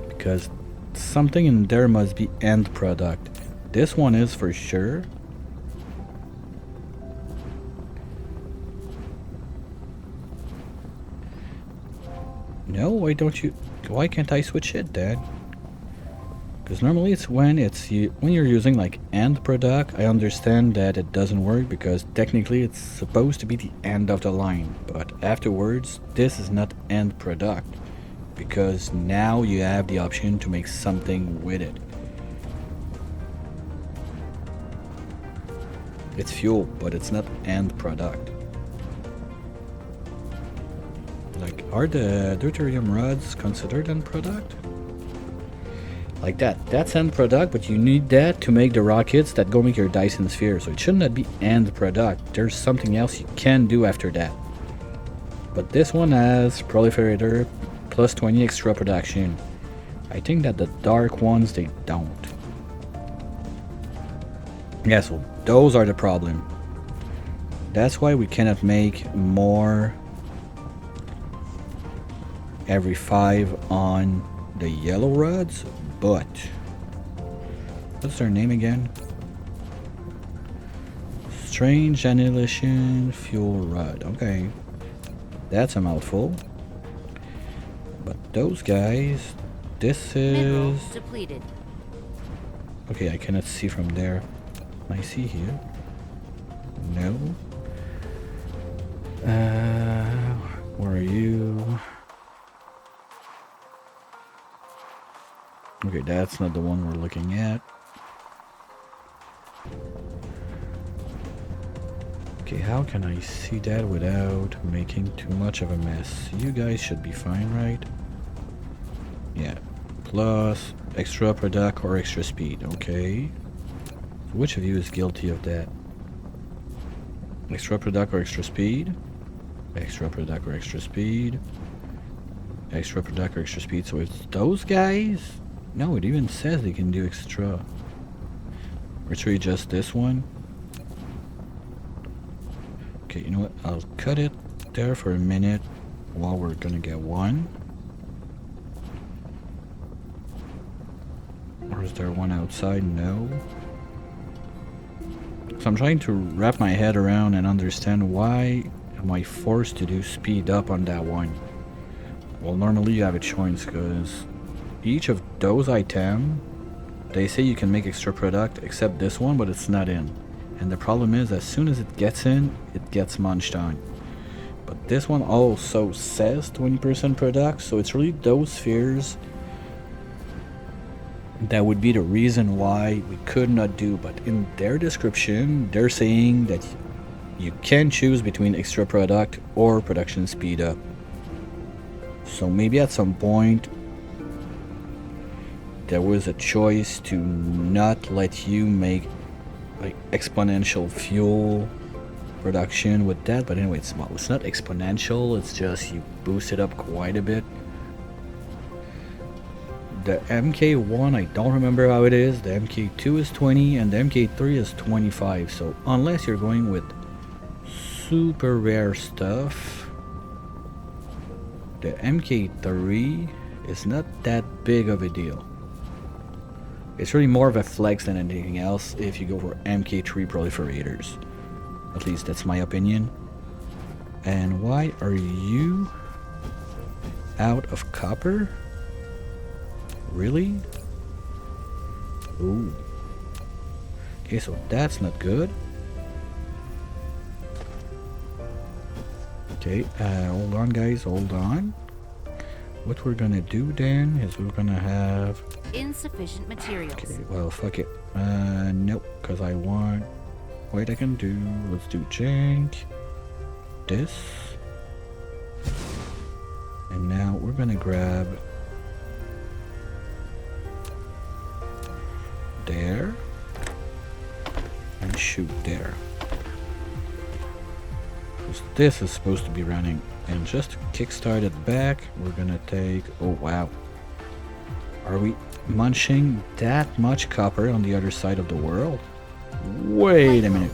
Because something in there must be end product. This one is for sure. No, why can't I switch it then? Because normally it's when you're using like end product. I understand that it doesn't work because technically it's supposed to be the end of the line, but afterwards this is not end product because now you have the option to make something with it. It's fuel, but it's not end product. Like, are the deuterium rods considered end product? Like that's end product, but you need that to make the rockets that go make your Dyson sphere, so it should not be end product. There's something else you can do after that. But this one has proliferator plus 20 extra production. I think that the dark ones, they don't. Yeah, so those are the problem. That's why we cannot make more every 5 on the yellow rods. But what's their name again? Strange annihilation fuel rod. Okay, that's a mouthful. But those guys, this is depleted. Okay, I cannot see from there. Can I see here? No. Where are you? Okay, that's not the one we're looking at. Okay, how can I see that without making too much of a mess? You guys should be fine, right? Yeah, plus extra product or extra speed. Okay. So which of you is guilty of that? Extra product or extra speed? Extra product or extra speed? Extra product or extra speed. So it's those guys? No, it even says they can do extra. Or should we just this one? Okay, you know what? I'll cut it there for a minute while we're gonna get one. Or is there one outside? No. So I'm trying to wrap my head around and understand why am I forced to do speed up on that one. Well, normally you have a choice because each of those items, they say you can make extra product except this one, but it's not in. And the problem is as soon as it gets in, it gets munched on. But this one also says 20% product, so it's really those spheres that would be the reason why we could not do. But in their description, they're saying that you can choose between extra product or production speed up. So maybe at some point there was a choice to not let you make like exponential fuel production with that, but anyway, it's not exponential, it's just you boost it up quite a bit. The MK1, I don't remember how it is. The MK2 is 20 and the MK3 is 25. So unless you're going with super rare stuff, the MK3 is not that big of a deal. It's really more of a flex than anything else if you go for MK3 proliferators. At least that's my opinion. And why are you out of copper? Really? Ooh. Okay, so that's not good. Okay, hold on guys, hold on. What we're gonna do then is we're gonna have insufficient materials. Okay, well fuck it. Nope, because I want wait I can do let's do jank. This. And now we're gonna grab there and shoot there. Because this is supposed to be running. And just to kickstart it back, we're gonna take oh wow. Are we munching that much copper on the other side of the world? Wait a minute.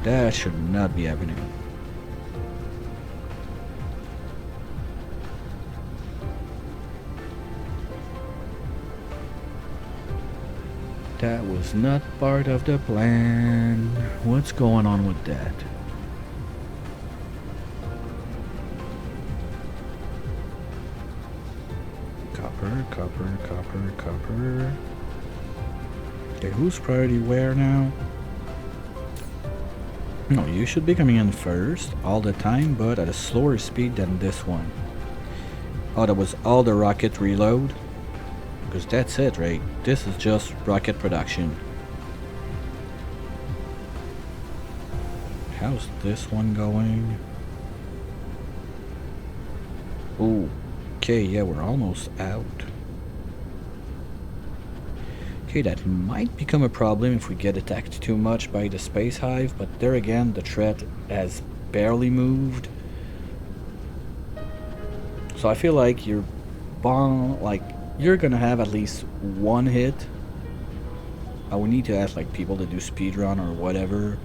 That should not be happening. That was not part of the plan. What's going on with that? Copper, copper, copper, copper. Okay, who's priority where now? No, you should be coming in first all the time, but at a slower speed than this one. Oh, that was all the rocket reload? Because that's it, right? This is just rocket production. How's this one going? Ooh, okay, yeah, we're almost out. Okay, that might become a problem if we get attacked too much by the space hive, but there again, the threat has barely moved. So I feel like you're you're gonna have at least one hit. I would need to ask like people to do speedrun or whatever.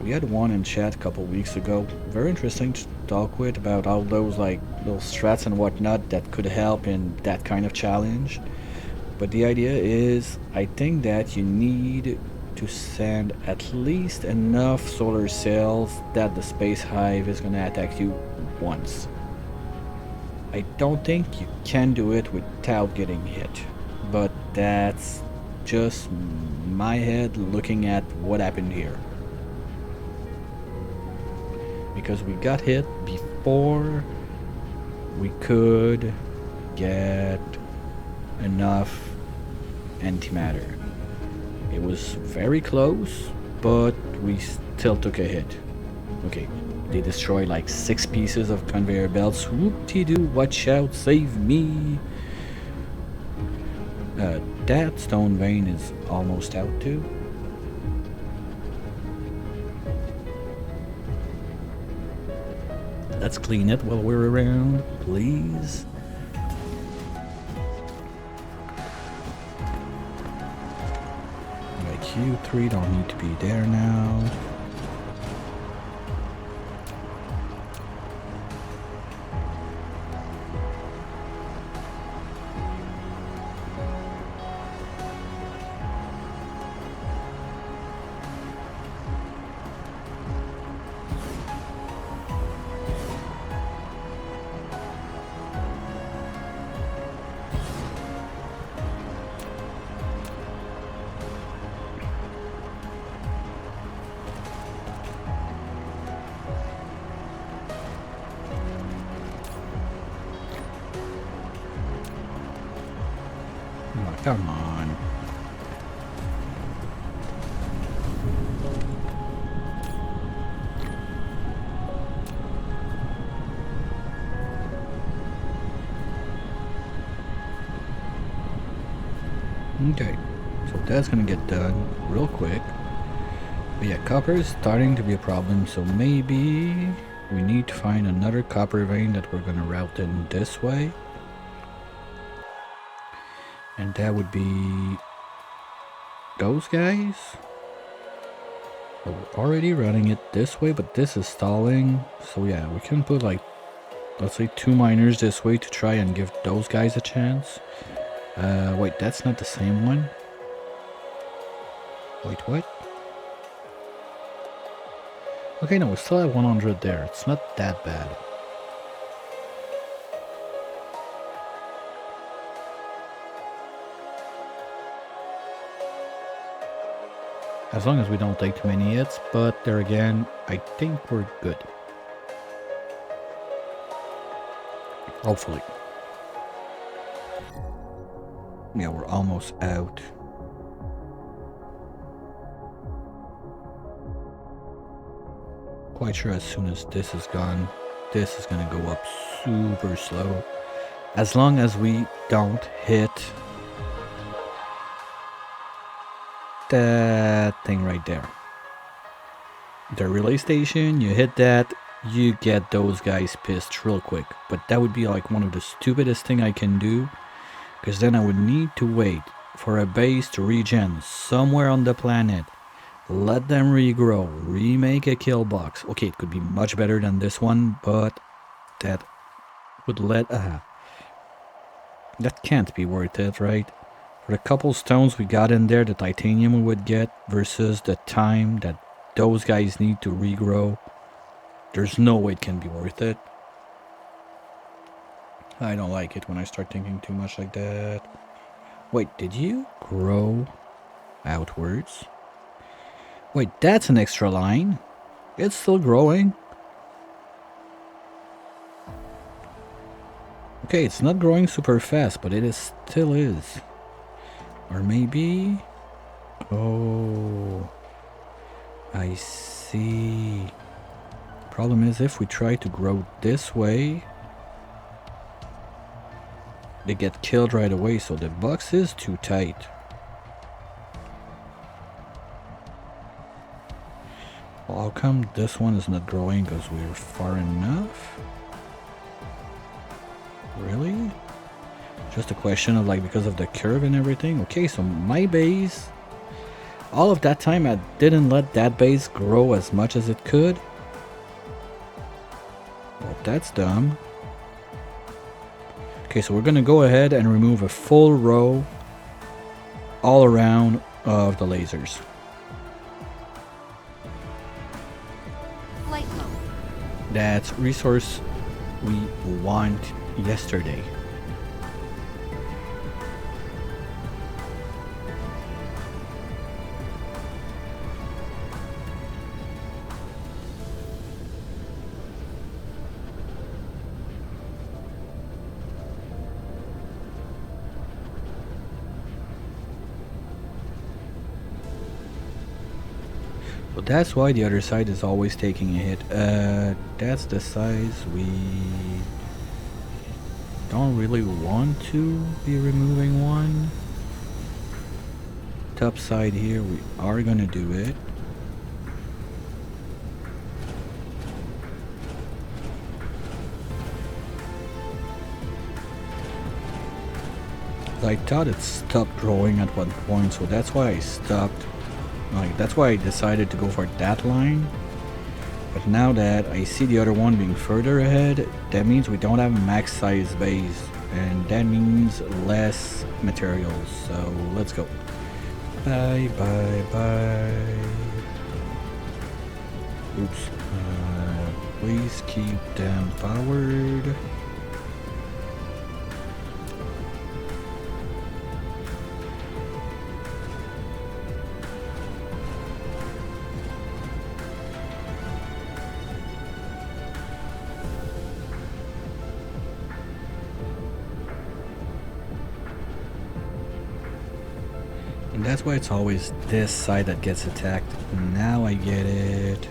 We had one in chat a couple weeks ago. Very interesting to talk with about all those like little strats and whatnot that could help in that kind of challenge. But the idea is, I think that you need to send at least enough solar cells that the space hive is gonna attack you once. I don't think you can do it without getting hit, but that's just my head looking at what happened here. Because we got hit before we could get enough antimatter. It was very close, but we still took a hit. Okay, They destroy like 6 pieces of conveyor belts. Whoop-de-doo, watch out, save me. That stone vein is almost out too. Let's clean it while we're around, please. Like you three don't need to be there now. Oh, come on. Okay, so that's gonna get done real quick. But yeah, copper is starting to be a problem, so maybe we need to find another copper vein that we're gonna route in this way. And that would be those guys. We're already running it this way, but this is stalling. So yeah, we can put like, let's say 2 miners this way to try and give those guys a chance. Wait, that's not the same one. Wait, what? Okay, no, we still have 100 there. It's not that bad. As long as we don't take too many hits, but there again, I think we're good. Hopefully. Yeah, we're almost out. Quite sure as soon as this is gone, this is gonna go up super slow. As long as we don't hit that thing right there. The relay station, you hit that, you get those guys pissed real quick. But that would be like one of the stupidest thing I can do, because then I would need to wait for a base to regen somewhere on the planet, let them regrow, remake a kill box. Okay, it could be much better than this one, but that would that can't be worth it, right? For the couple stones we got in there, the titanium we would get versus the time that those guys need to regrow, there's no way it can be worth it. I don't like it when I start thinking too much like that. Wait, did you grow outwards? Wait, that's an extra line. It's still growing. Okay, it's not growing super fast, but it still is. Or maybe... Oh... I see. Problem is, if we try to grow this way, they get killed right away, so the box is too tight. Well, how come this one is not growing? Because we're far enough? Really? Just a question of like because of the curve and everything? Okay, so my base, all of that time I didn't let that base grow as much as it could. Well, that's dumb. Okay, so we're gonna go ahead and remove a full row all around of the lasers. Flight mode. That's resource we want yesterday. So that's why the other side is always taking a hit. That's the size we don't really want to be removing one. Top side here, we are gonna do it. I thought it stopped growing at one point, so that's why I stopped. Like, that's why I decided to go for that line. But now that I see the other one being further ahead, that means we don't have a max size base, and that means less materials. So let's go. Bye bye bye. Oops. Please keep them forward. And that's why it's always this side that gets attacked. Now I get it.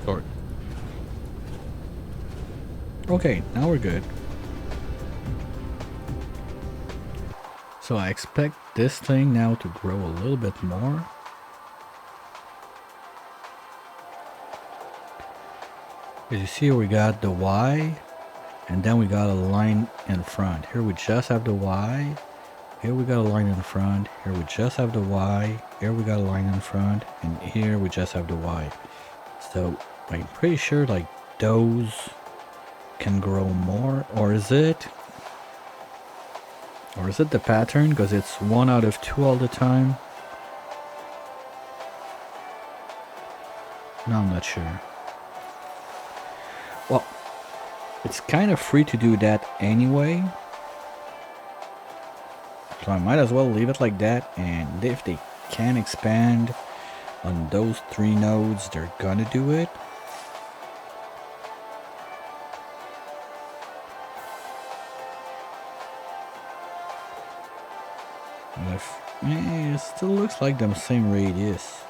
Sorry. Okay, now we're good. So I expect this thing now to grow a little bit more. As you see, we got the Y, and then we got a line in front. Here we just have the Y. Here we got a line in front. Here we just have the Y. Here we got a line in front, and here we just have the Y. So I'm pretty sure like those can grow more, or is it the pattern because it's 1 out of 2 all the time? No, I'm not sure. Well, it's kind of free to do that anyway, so I might as well leave it like that, and if they can expand on those 3 nodes, they're gonna do it. It still looks like the same radius,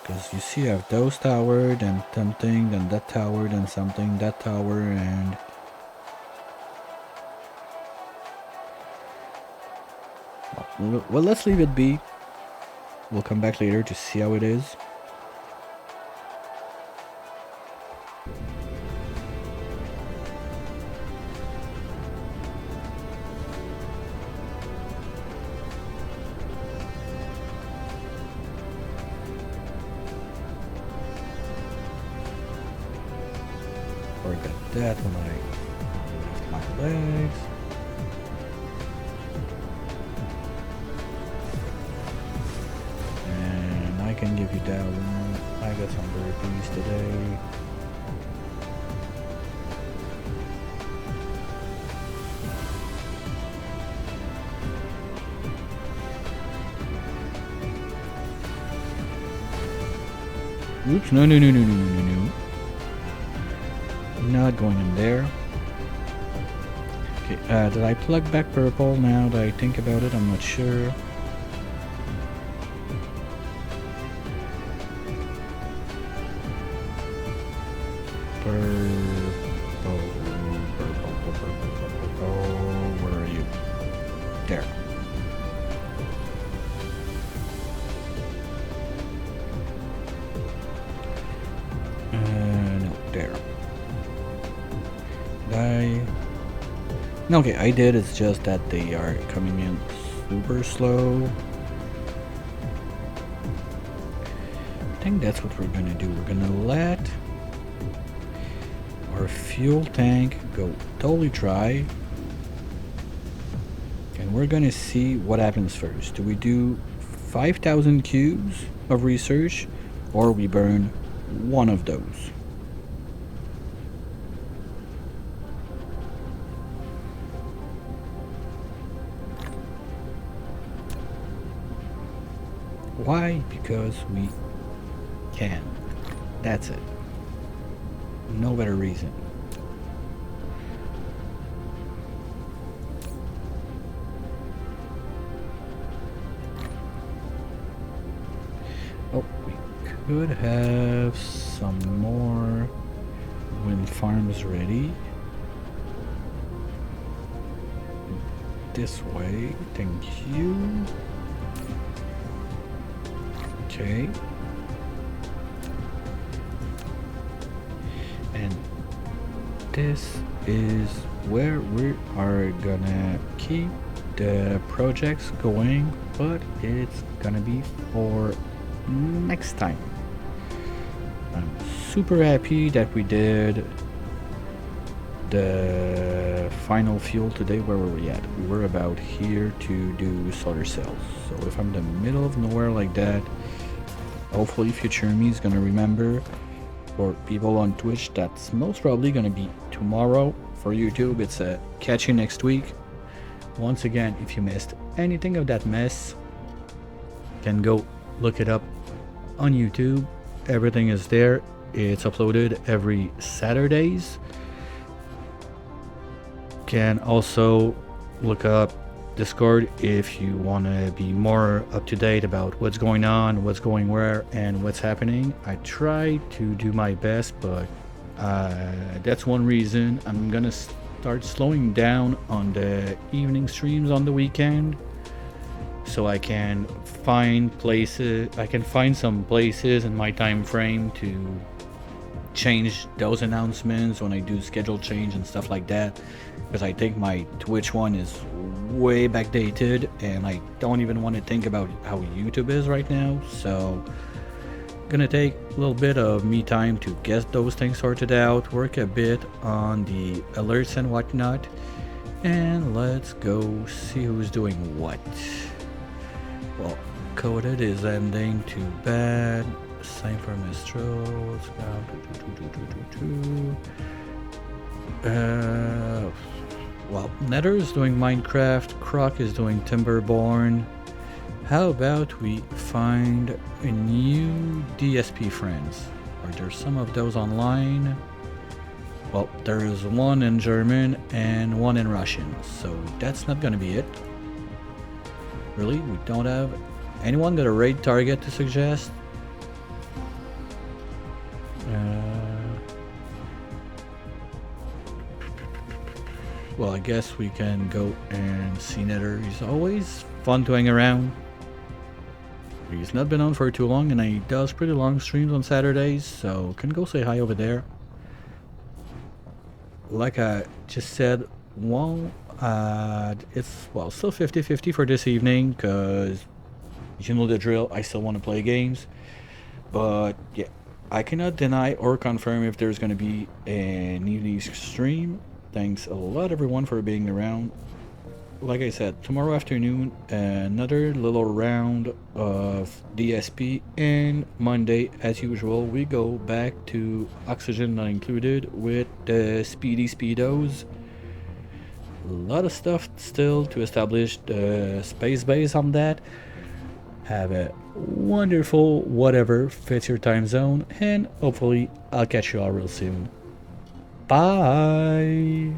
because you see I have those tower, then something, then that tower, then something, that tower, and well, let's leave it be. We'll come back later to see how it is. Forget that when I lift my legs. And I can give you that one. I got some burpees today. Oops, no. Not going in there. Okay, did I plug back purple now that I think about it? I'm not sure. Purple, where are you? There. No, there. Okay, I did. It's just that they are coming in super slow. I think that's what we're gonna do. We're gonna let our fuel tank go totally dry, and we're gonna see what happens first. Do we do 5,000 cubes of research, or we burn one of those? Why? Because we can. That's it. No better reason. Oh, we could have some more wind farms ready. This way, thank you. Okay. And this is where we are gonna keep the projects going, but it's gonna be for next time. I'm super happy that we did the final fuel today. Where were we at? We were about here to do solar cells. So if I'm in the middle of nowhere like that, hopefully future me is gonna remember. For people on Twitch, that's most probably gonna be tomorrow. For YouTube, it's a catch you next week. Once again, if you missed anything of that mess, you can go look it up on YouTube. Everything is there. It's uploaded every Saturdays. Can also look up Discord if you want to be more up to date about what's going on, what's going where, and what's happening. I try to do my best, but that's one reason I'm gonna start slowing down on the evening streams on the weekend, so I can find places. I can find some places in my time frame to change those announcements when I do schedule change and stuff like that, because I think my Twitch one is way backdated and I don't even want to think about how YouTube is right now. So gonna take a little bit of me time to get those things sorted out, work a bit on the alerts and whatnot, and let's go see who's doing what. Well, coded is ending, too bad. Same for Mistral. Well, Nether is doing Minecraft, Croc is doing Timberborn. How about we find a new DSP friends? Are there some of those online? Well, there is one in German and one in Russian, so that's not gonna be it. Really? We don't have anyone got a raid target to suggest? Well, I guess we can go and see Nether. He's always fun to hang around. He's not been on for too long, and he does pretty long streams on Saturdays, so can go say hi over there. Like I just said, well, it's still 50-50 for this evening, because you know the drill. I still want to play games, but yeah, I cannot deny or confirm if there's going to be an evening stream. Thanks a lot, everyone, for being around. Like I said, tomorrow afternoon, another little round of DSP, and Monday, as usual, we go back to Oxygen Not Included with the Speedy Speedos. A lot of stuff still to establish the space base on that. Have a wonderful whatever fits your time zone, and hopefully I'll catch you all real soon. Bye!